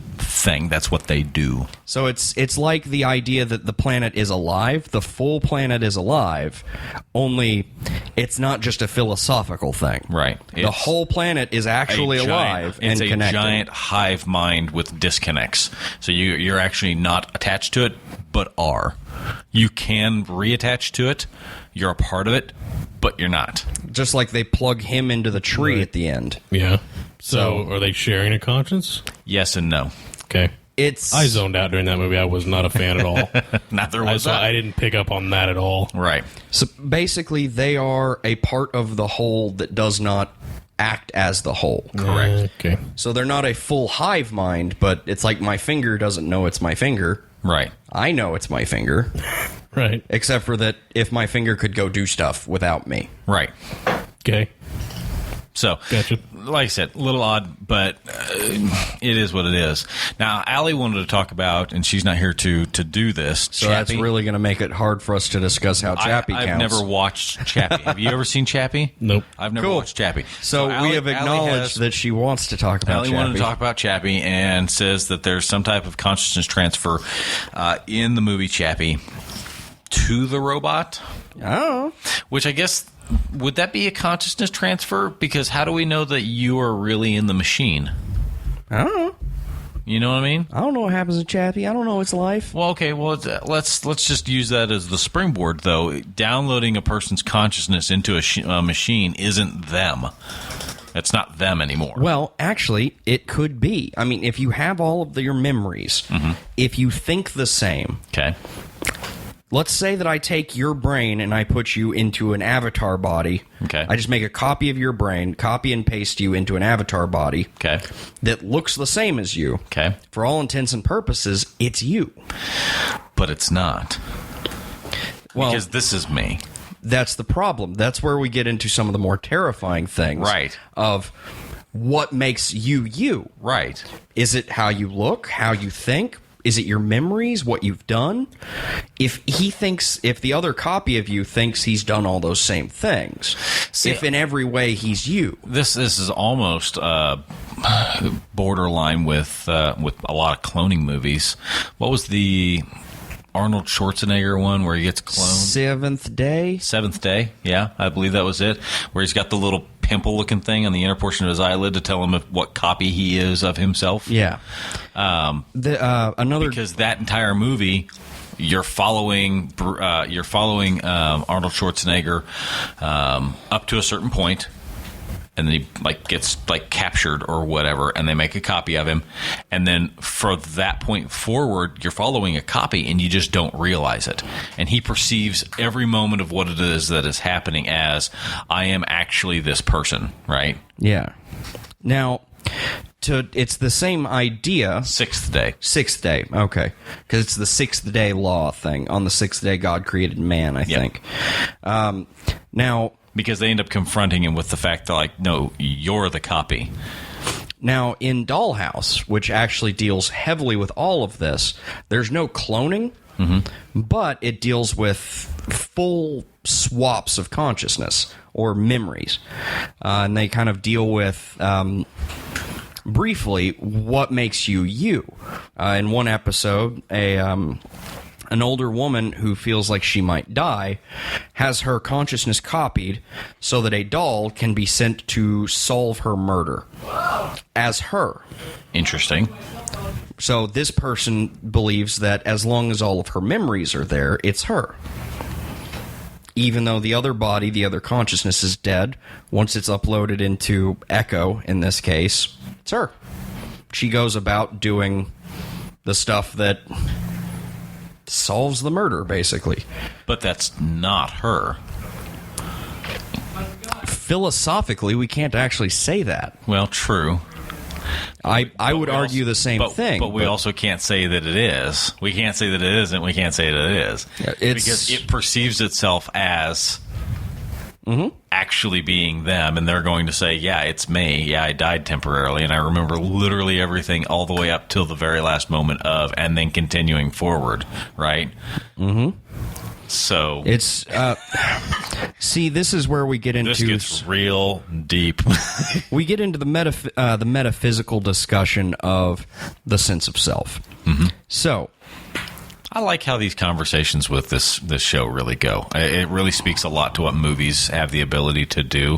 thing. That's what they do. So it's like the idea that the planet is alive, the full planet is alive, only it's not just a philosophical thing. Right. The whole planet is actually alive and connected. It's a giant hive mind with disconnects. So you're actually not attached to it, but are. You can reattach to it. You're a part of it, but you're not. Just like they plug him into the tree at the end. Yeah. So are they sharing a conscience? Yes and no. Okay. I zoned out during that movie. I was not a fan at all. Neither was I. I didn't pick up on that at all. Right. So basically, they are a part of the whole that does not act as the whole. Correct. Okay. So they're not a full hive mind, but it's like my finger doesn't know it's my finger. Right. I know it's my finger. Right. Except for that if my finger could go do stuff without me. Right. Okay. So, gotcha. Like I said, a little odd, but it is what it is. Now, Allie wanted to talk about, and she's not here to do this. So that's really going to make it hard for us to discuss how Chappie counts. I've never watched Chappie. Have you ever seen Chappie? Nope. I've never watched Chappie. So we have acknowledged that she wants to talk about Allie Chappie. wanted to talk about Chappie and says that there's some type of consciousness transfer in the movie Chappie to the robot. Oh. Which I guess... Would that be a consciousness transfer? Because how do we know that you are really in the machine? I don't know. You know what I mean? I don't know what happens to Chappie. I don't know its life. Well, okay. Well, let's just use that as the springboard, though. Downloading a person's consciousness into a machine isn't them. It's not them anymore. Well, actually, it could be. I mean, if you have all of your memories, if you think the same... Okay. Let's say that I take your brain and I put you into an avatar body. Okay. I just make a copy of your brain, copy and paste you into an avatar body. Okay. That looks the same as you. Okay. For all intents and purposes, it's you. But it's not. Well, because this is me. That's the problem. That's where we get into some of the more terrifying things. Right. Of what makes you you. Right. Is it how you look, how you think? Is it your memories, what you've done? If the other copy of you thinks he's done all those same things, if in every way he's you. This is almost borderline with a lot of cloning movies. What was the Arnold Schwarzenegger one where he gets cloned? Seventh Day, yeah, I believe that was it. Where he's got the little pimple-looking thing on the inner portion of his eyelid to tell him what copy he is of himself. Yeah. Because that entire movie, you're following Arnold Schwarzenegger up to a certain point, and then he gets captured or whatever, and they make a copy of him, and then for that point forward, you're following a copy, and you just don't realize it, and he perceives every moment of what it is that is happening as I am actually this person, right? Yeah. Now, it's the same idea. Sixth day, okay, because it's the sixth day law thing. On the sixth day, God created man. I think. Now. Because they end up confronting him with the fact that, no, you're the copy. Now, in Dollhouse, which actually deals heavily with all of this, there's no cloning, but it deals with full swaps of consciousness or memories. And they kind of deal with... briefly, what makes you you. In one episode, an older woman who feels like she might die has her consciousness copied so that a doll can be sent to solve her murder as her. Interesting. So this person believes that as long as all of her memories are there, it's her. Even though the other body, the other consciousness is dead, once it's uploaded into Echo, in this case, it's her. She goes about doing the stuff that solves the murder, basically. But that's not her. Philosophically, we can't actually say that. Well, true. I would argue the same thing. But we also can't say that it is. We can't say that it isn't. We can't say that it is. Because it perceives itself as actually being them, and they're going to say, yeah, it's me. Yeah, I died temporarily, and I remember literally everything all the way up till the very last moment of, and then continuing forward, right? So It's see, this is where we get into this gets real deep. we get into the metaphysical discussion of the sense of self. So, I like how these conversations with this show really go. It really speaks a lot to what movies have the ability to do,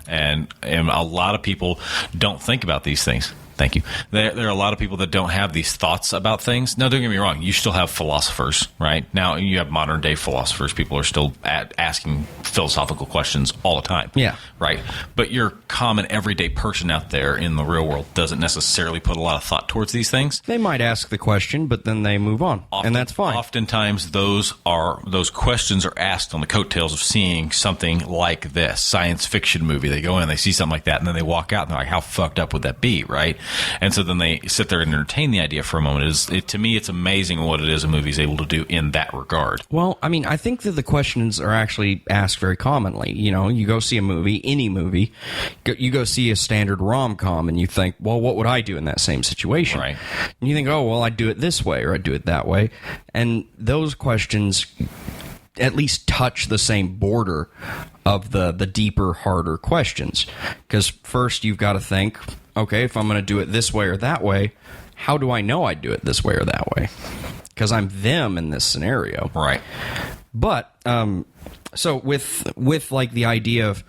and a lot of people don't think about these things. Thank you. There are a lot of people that don't have these thoughts about things. Now, don't get me wrong. You still have philosophers, right? Now, you have modern-day philosophers. People are still asking philosophical questions all the time. Yeah. Right? But your common, everyday person out there in the real world doesn't necessarily put a lot of thought towards these things. they might ask the question, but then they move on, and that's fine. Oftentimes, those questions are asked on the coattails of seeing something like this science fiction movie. They go in and they see something like that, and then they walk out and they're like, "How fucked up would that be?" Right? And so then they sit there and entertain the idea for a moment. To me, it's amazing what it is a movie is able to do in that regard. Well, I mean, I think that the questions are actually asked very commonly. You know, you go see a movie, any movie, you go see a standard rom-com, and you think, well, what would I do in that same situation? Right. And you think, oh, well, I'd do it this way, or I'd do it that way. And those questions at least touch the same border of the deeper, harder questions. Because first, you've got to think, okay, if I'm going to do it this way or that way, how do I know I'd do it this way or that way? Because I'm them in this scenario. Right. But so with like the idea of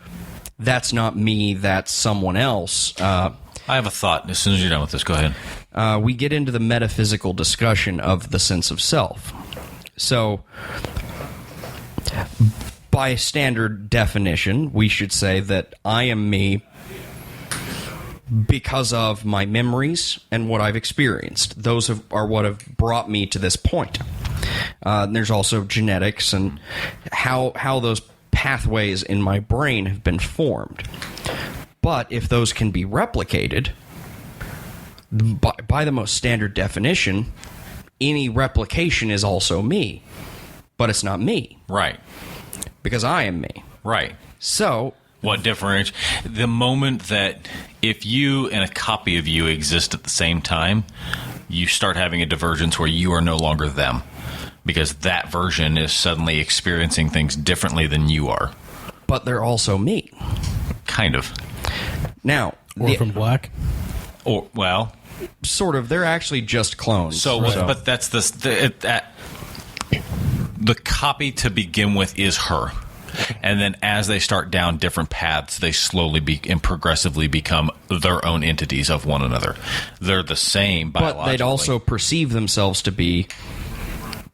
that's not me, that's someone else. I have a thought. As soon as you're done with this, go ahead. We get into the metaphysical discussion of the sense of self. So, by standard definition, we should say that I am me because of my memories and what I've experienced. Those are what have brought me to this point. There's also genetics and how those pathways in my brain have been formed. But if those can be replicated, by the most standard definition, any replication is also me. But it's not me. Right. Because I am me. Right. So, what differentiates the moment that if you and a copy of you exist at the same time, you start having a divergence where you are no longer them, because that version is suddenly experiencing things differently than you are. But they're also me. Kind of. Now, Orphan Black. Or well, sort of. They're actually just clones. But that's the copy to begin with is her. And then as they start down different paths, they slowly and progressively become their own entities of one another. They're the same biologically. But they'd also perceive themselves to be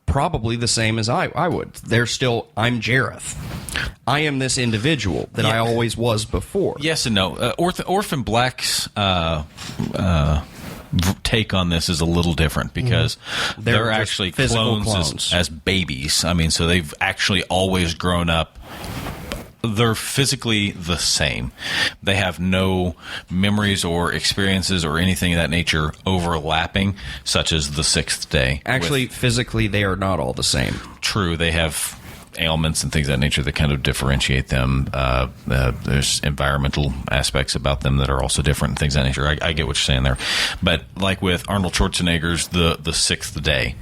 probably the same as I would. They're still, I'm Jareth. I am this individual that I always was before. Yes and no. Orphan Black's take on this is a little different because they're actually clones as babies. I mean, so they've actually always grown up. They're physically the same. They have no memories or experiences or anything of that nature overlapping, such as the sixth day. Actually, physically, they are not all the same. True, they have ailments and things of that nature that kind of differentiate them. There's environmental aspects about them that are also different and things of that nature. I get what you're saying there. But like with Arnold Schwarzenegger's The Sixth Day,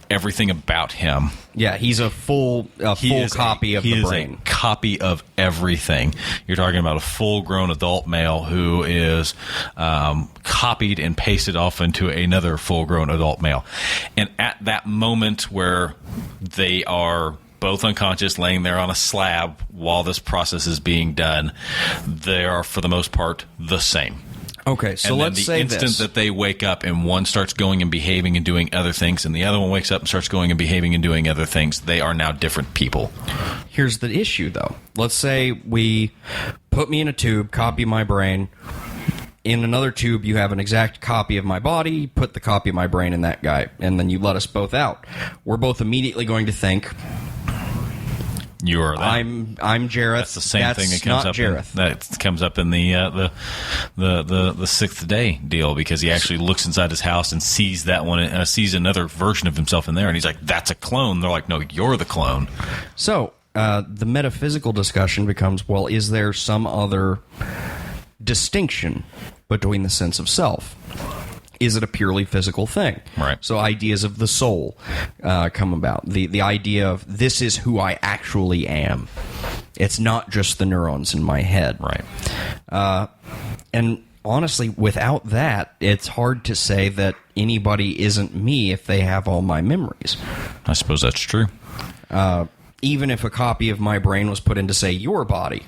everything about him... Yeah, he's a full copy of the brain. He is a copy of everything. You're talking about a full-grown adult male who is copied and pasted off into another full-grown adult male. And at that moment where they are both unconscious, laying there on a slab while this process is being done, they are, for the most part, the same. Okay, so let's say the instant that they wake up and one starts going and behaving and doing other things and the other one wakes up and starts going and behaving and doing other things, they are now different people. Here's the issue, though. Let's say we put me in a tube, copy my brain. In another tube, you have an exact copy of my body, put the copy of my brain in that guy, and then you let us both out. We're both immediately going to think... You are that. I'm Jareth. That's the same thing that comes up. That comes up in the Sixth Day deal, because he actually looks inside his house and sees that one, sees another version of himself in there, and he's like, "That's a clone." They're like, "No, you're the clone." So the metaphysical discussion becomes: well, is there some other distinction between the sense of self? is it a purely physical thing? Right. So ideas of the soul come about. The idea of this is who I actually am. It's not just the neurons in my head. Right. And honestly, without that, it's hard to say that anybody isn't me if they have all my memories. I suppose that's true. Even if a copy of my brain was put into, say, your body,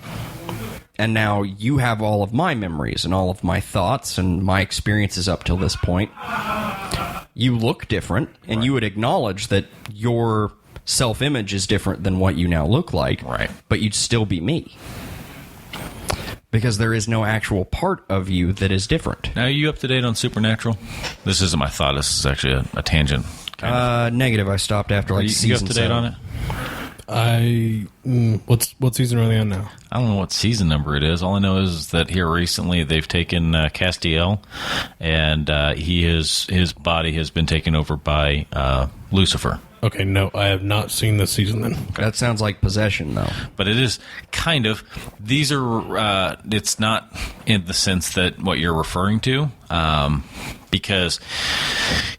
and now you have all of my memories and all of my thoughts and my experiences up till this point, you look different, and you would acknowledge that your self-image is different than what you now look like, right? But you'd still be me. Because there is no actual part of you that is different. Now, are you up to date on Supernatural? This isn't my thought. This is actually a tangent. Negative. I stopped after like season 7. You up to date on it? What season are they on now? I don't know what season number it is. All I know is that here recently they've taken Castiel, and his body has been taken over by Lucifer. Okay, no, I have not seen this season then. That sounds like possession, though. But it is kind of. These are. It's not in the sense that what you're referring to, because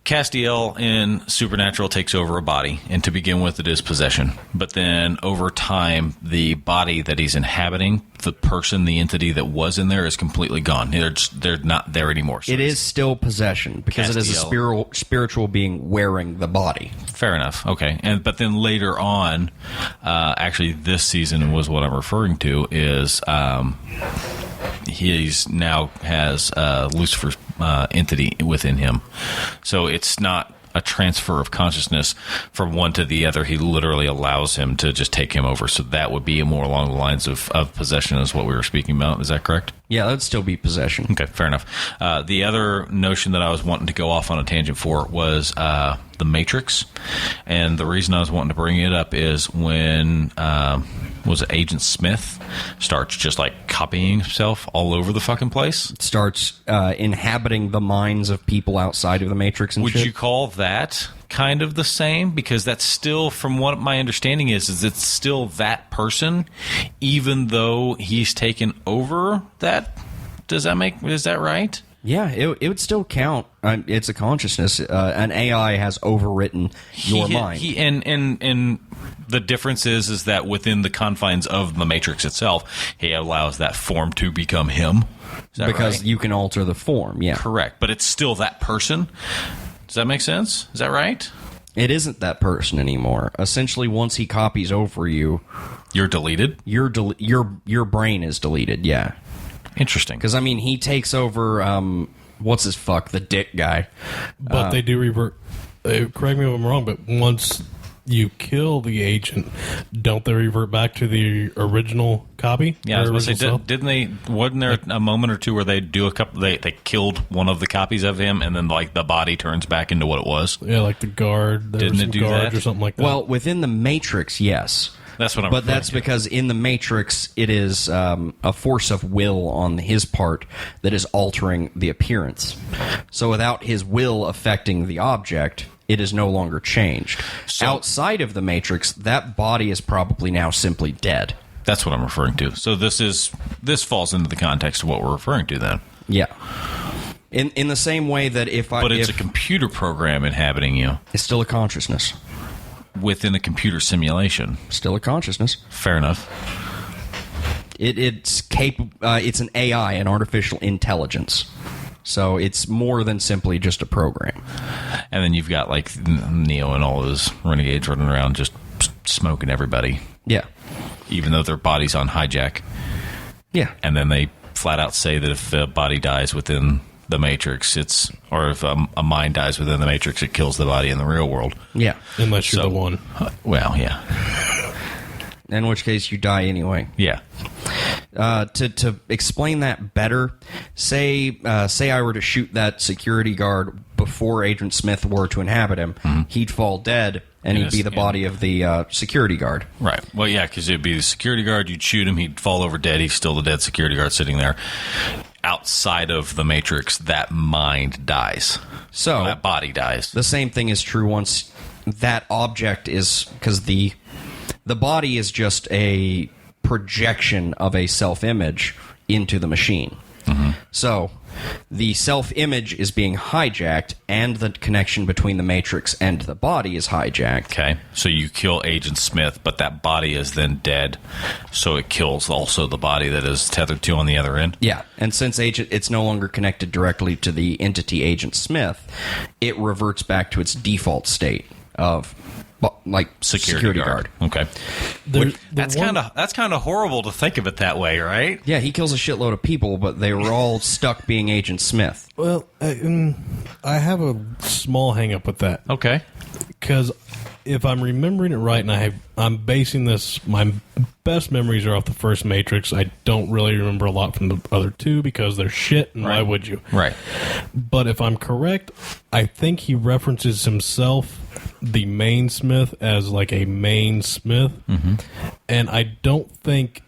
Castiel in Supernatural takes over a body, and to begin with, it is possession. But then over time, the body that he's inhabiting, the person, the entity that was in there, is completely gone. They're not there anymore. So it is still possession because it is a spiritual being wearing the body. Fair enough. Okay, but then later on, actually, this season was what I'm referring to. Is he's now has Lucifer's entity within him, so it's not a transfer of consciousness from one to the other. He literally allows him to just take him over. So that would be more along the lines of possession, is what we were speaking about. Is that correct? Yeah, that'd still be possession. Okay, fair enough. The other notion that I was wanting to go off on a tangent for was the Matrix. And the reason I was wanting to bring it up is when was it Agent Smith starts just like copying himself all over the fucking place? Starts inhabiting the minds of people outside of the Matrix and Would shit? you call that kind of the same? Because that's still, from what my understanding is it's still that person, even though he's taken over that. Is that right? Yeah, it would still count. It's a consciousness. An AI has overwritten your mind. And the difference is that within the confines of the Matrix itself, he allows that form to become him. Is that because right? you can alter the form, yeah. Correct, but it's still that person. Does that make sense? Is that right? It isn't that person anymore. Essentially, once he copies over you, you're deleted. Your brain is deleted. Yeah. Interesting. Because I mean, he takes over. What's his fuck? The dick guy. But they do revert. Correct me if I'm wrong, but once you kill the agent, don't they revert back to the original copy? Yeah, I was going to say, didn't they? Wasn't there a moment or two where they do a couple? They killed one of the copies of him, and then like the body turns back into what it was. Yeah, like the guard. Didn't it do that or something like that? Well, within the Matrix, yes. That's what I'm. But that's because in the Matrix, it is a force of will on his part that is altering the appearance. So without his will affecting the object, it is no longer changed. So, outside of the Matrix, that body is probably now simply dead. That's what I'm referring to. So this falls into the context of what we're referring to then. Yeah. In the same way that But it's a computer program inhabiting you. It's still a consciousness. Within a computer simulation. Still a consciousness. Fair enough. It's capable. It's an AI, an artificial intelligence. So it's more than simply just a program. And then you've got like Neo and all those renegades running around just smoking everybody. Yeah. Even though their body's on hijack. Yeah. And then they flat out say that if a body dies within the Matrix, or if a mind dies within the Matrix, it kills the body in the real world. Yeah. Unless you're the one. Well, yeah. In which case you die anyway. Yeah. To explain that better, say I were to shoot that security guard before Agent Smith were to inhabit him, he'd fall dead, and he'd be the body of the security guard. Right. Well, yeah, because it'd be the security guard, you'd shoot him, he'd fall over dead, he's still the dead security guard sitting there. Outside of the Matrix, that mind dies. So that body dies. The same thing is true once that object is, because the body is just a projection of a self-image into the machine. So the self-image is being hijacked and the connection between the Matrix and the body is hijacked. Okay, so you kill Agent Smith, but that body is then dead, so it kills also the body that is tethered to on the other end? Yeah, and since it's no longer connected directly to the entity Agent Smith, it reverts back to its default state of like security guard. Okay, that's kind of horrible to think of it that way, right? Yeah, he kills a shitload of people, but they were all stuck being Agent Smith. Well, I have a small hang-up with that. Okay, because if I'm remembering it right, and I'm basing this, my best memories are off the first Matrix. I don't really remember a lot from the other two because they're shit, and why would you? Right. But if I'm correct, I think he references himself, the main Smith, as like a main Smith, and I don't think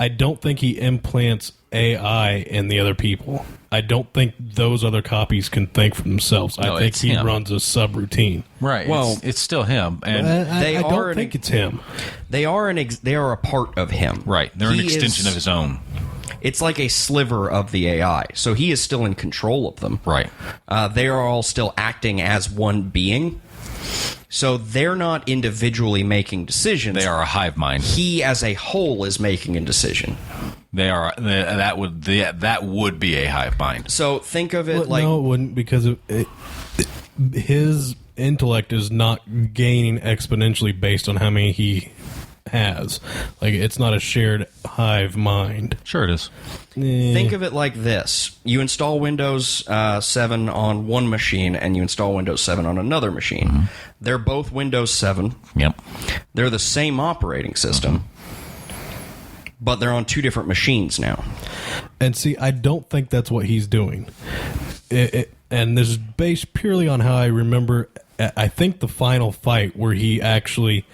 I don't think he implants AI in the other people. I don't think those other copies can think for themselves. No, I think he runs a subroutine. Right. Well, it's still him, and I don't think it's him. They are a part of him. Right. They're an extension of his own. It's like a sliver of the AI, so he is still in control of them. Right. They are all still acting as one being. So they're not individually making decisions. They are a hive mind. He, as a whole, is making a decision. They are that would be a hive mind. So think of it like no, it wouldn't, because his intellect is not gaining exponentially based on how many he has. Like, it's not a shared hive mind. Sure, it is. Think of it like this. You install Windows 7 on one machine and you install Windows 7 on another machine. They're both Windows 7. Yep. They're the same operating system, but they're on two different machines now. And see, I don't think that's what he's doing. And this is based purely on how I remember, I think, the final fight where he actually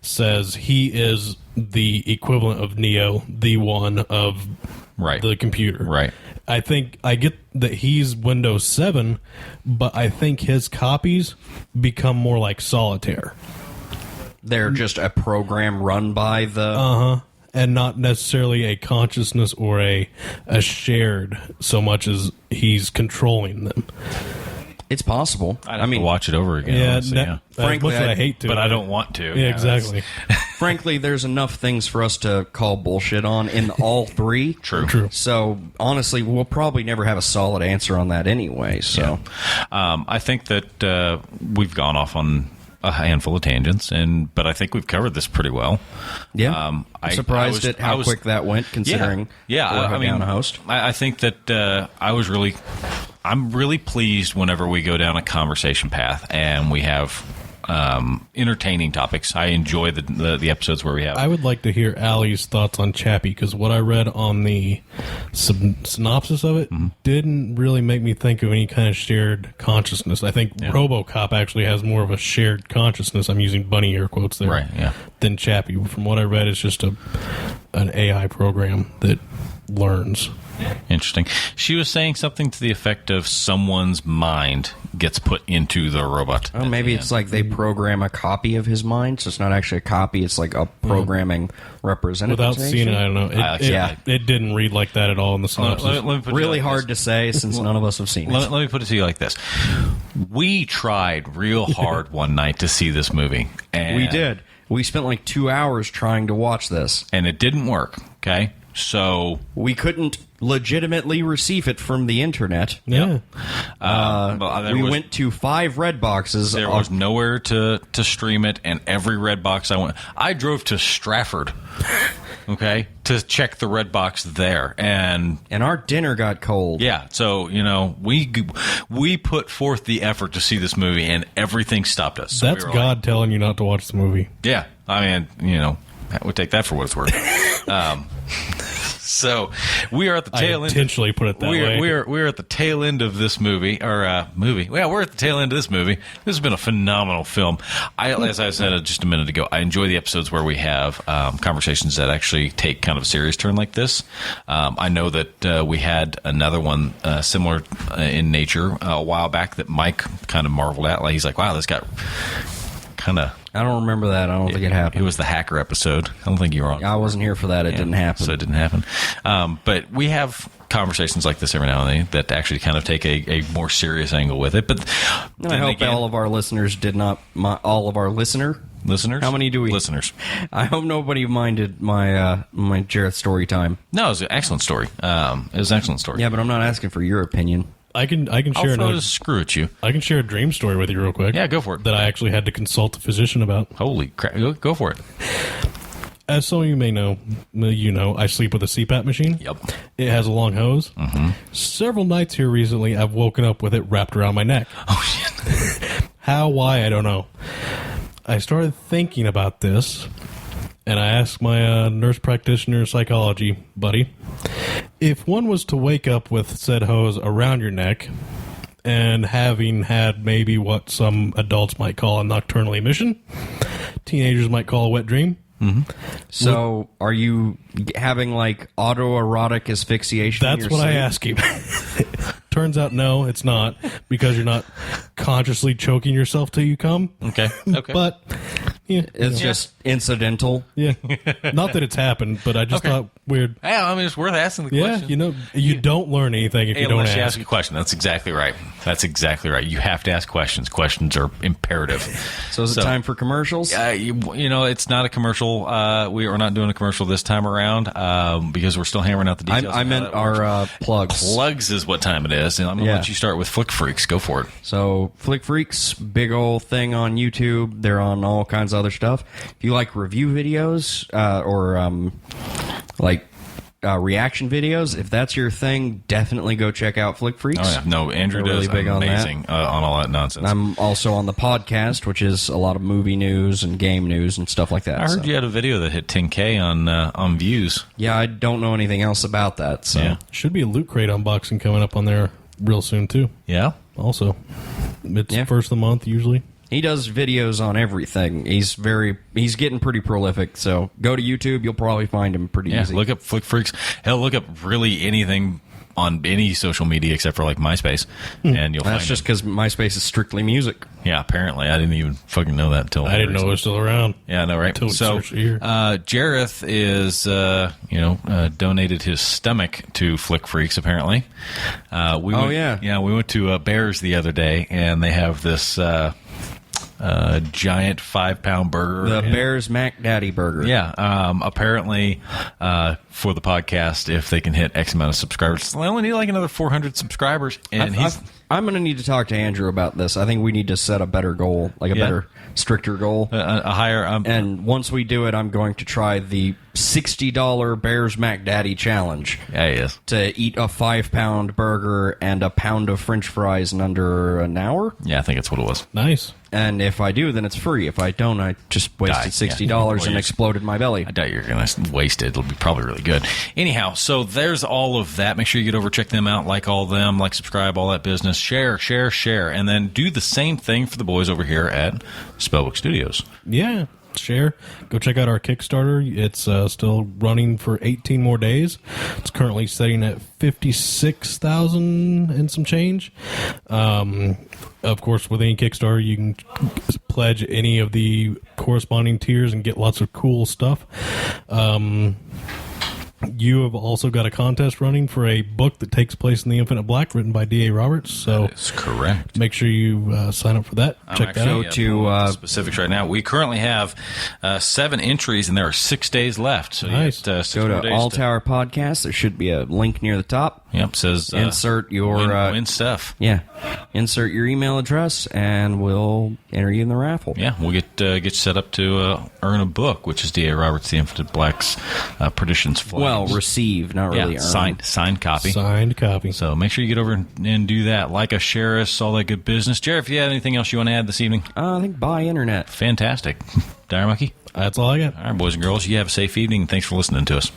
says he is the equivalent of Neo, the one of the computer. Right. I think I get that he's Windows 7, but I think his copies become more like Solitaire. They're just a program run by the... And not necessarily a consciousness or a shared, so much as he's controlling them. It's possible. I mean, watch it over again. Yeah, frankly, I hate to, but I don't want to. Yeah, exactly. Frankly, there's enough things for us to call bullshit on in all three. True. So honestly, we'll probably never have a solid answer on that anyway. So, I think that we've gone off on a handful of tangents, but I think we've covered this pretty well. Yeah, I'm surprised at how quick that went, considering we're down a host. I think that I'm really pleased whenever we go down a conversation path and we have entertaining topics. I enjoy the episodes where we have. I would like to hear Allie's thoughts on Chappie, because what I read on the synopsis of it didn't really make me think of any kind of shared consciousness. I think RoboCop actually has more of a shared consciousness. I'm using bunny air quotes there. Right, yeah. Than Chappie. From what I read, it's just an AI program that learns. Interesting. She was saying something to the effect of someone's mind gets put into the robot. Oh, maybe it's like they program a copy of his mind, so it's not actually a copy, it's like a programming representation. Without seeing it, I don't know. It didn't read like that at all in the synopsis. Really hard to say, since none of us have seen it. Let me put it to you like this. We tried real hard one night to see this movie. And we did. We spent like 2 hours trying to watch this. And it didn't work, okay? So we couldn't legitimately receive it from the internet. Yeah. We went to 5 red boxes. There was nowhere to stream it, and every red box I drove to Stratford, okay, to check the red box there, and our dinner got cold. Yeah, so we put forth the effort to see this movie, and everything stopped us. So that's God telling you not to watch the movie. Yeah, I mean, we'll take that for what it's worth. So we are at the tail end. Intentionally put it that way. We're at the tail end of this movie, movie. Yeah, we're at the tail end of this movie. This has been a phenomenal film. As I said just a minute ago, I enjoy the episodes where we have conversations that actually take kind of a serious turn like this. I know that we had another one similar in nature a while back that Mike kind of marveled at. Like, he's like, wow, this got kind of. I don't remember that. I don't think it happened. It was the hacker episode. I don't think you were on. I wasn't here for that. It didn't happen. So it didn't happen. But we have conversations like this every now and then that actually kind of take a more serious angle with it. But and I hope all of our listeners did not. All of our listeners. How many do we? Listeners. I hope nobody minded my my Jareth story time. No, it was an excellent story. It was an excellent story. Yeah, but I'm not asking for your opinion. I can I'll share throw a screw at you. I can share a dream story with you real quick. Yeah, go for it. That I actually had to consult a physician about. Holy crap! Go for it. As some of you may know, I sleep with a CPAP machine. Yep. It has a long hose. Mm-hmm. Several nights here recently, I've woken up with it wrapped around my neck. Oh shit! How? Why? I don't know. I started thinking about this, and I asked my nurse practitioner psychology buddy, if one was to wake up with said hose around your neck and having had maybe what some adults might call a nocturnal emission, teenagers might call a wet dream. Mm-hmm. So, are you having like autoerotic asphyxiation? That's what I ask him. Turns out, no, it's not, because you're not consciously choking yourself till you come. Okay. But yeah, It's just incidental. yeah, not that it's happened, but I just thought weird. Hey, I mean, it's worth asking the Yeah, question. you don't learn anything if you don't Unless you ask. ask a question. That's exactly right. You have to ask questions. Questions are imperative. So, is it time for commercials? It's not a commercial. We are not doing a commercial this time around because we're still hammering out the details. I meant our plugs. Plugs is what time it is, and I'm going to let you start with Flick Freaks. Go for it. So, Flick Freaks, big old thing on YouTube. They're on all kinds of other stuff. If you like review videos or reaction videos, if that's your thing, definitely go check out Flick Freaks. Oh, yeah. No, Andrew They're does really big amazing on all that nonsense. I'm also on the podcast, which is a lot of movie news and game news and stuff like that. I heard you had a video that hit 10K on views. Yeah, I don't know anything else about that. So. Yeah. Should be a Loot Crate unboxing coming up on there real soon too. Yeah? Also, it's first of the month usually. He does videos on everything. He's getting pretty prolific. So go to YouTube. You'll probably find him pretty easy. Look up Flick Freaks. Hell, look up really anything on any social media except for like MySpace, and you'll find That's just because MySpace is strictly music. Yeah, apparently. I didn't even fucking know that until I didn't know it was still around. Yeah, I know, right? Until we So, searched it here. Jareth is, donated his stomach to Flick Freaks, apparently. We went to Bears the other day, and they have this giant 5-pound burger. The Bears Mac Daddy Burger. Yeah. Apparently, for the podcast, if they can hit X amount of subscribers, they only need like another 400 subscribers. And I'm going to need to talk to Andrew about this. I think we need to set a better goal, like a better, stricter goal. a higher. And once we do it, I'm going to try the $60 Bears Mac Daddy challenge. Yeah, he is. To eat a 5-pound burger and a pound of French fries in under an hour. Yeah, I think that's what it was. Nice. And if I do, then it's free. If I don't, I just wasted $60 and exploded my belly. I doubt you're going to waste it. It'll be probably really good. Anyhow, so there's all of that. Make sure you get over, check them out, like all of them, like, subscribe, all that business. Share. And then do the same thing for the boys over here at Spellbook Studios. Yeah. Share. Go check out our Kickstarter. It's still running for 18 more days. It's currently sitting at 56,000 and some change. Of course, with any Kickstarter, you can pledge any of the corresponding tiers and get lots of cool stuff. You have also got a contest running for a book that takes place in the Infinite Black, written by D.A. Roberts. So that's correct. Make sure you sign up for that. Check that out. Go to specifics right now. We currently have 7 entries, and there are 6 days left. So nice. Go to All Tower Podcast. There should be a link near the top. Yep, says insert your win stuff. Yeah, insert your email address, and we'll enter you in the raffle. Yeah, we'll get you set up to earn a book, which is D.A. Roberts, The Infinite Black's Perdition's Flames. Well, receive, not really earn. Signed copy. Signed copy. So make sure you get over and do that. Like us, share us, all that good business. Jared, if you had anything else you want to add this evening? I think buy internet. Fantastic. Dire Monkey? That's all I got. All right, boys and girls, you have a safe evening. Thanks for listening to us.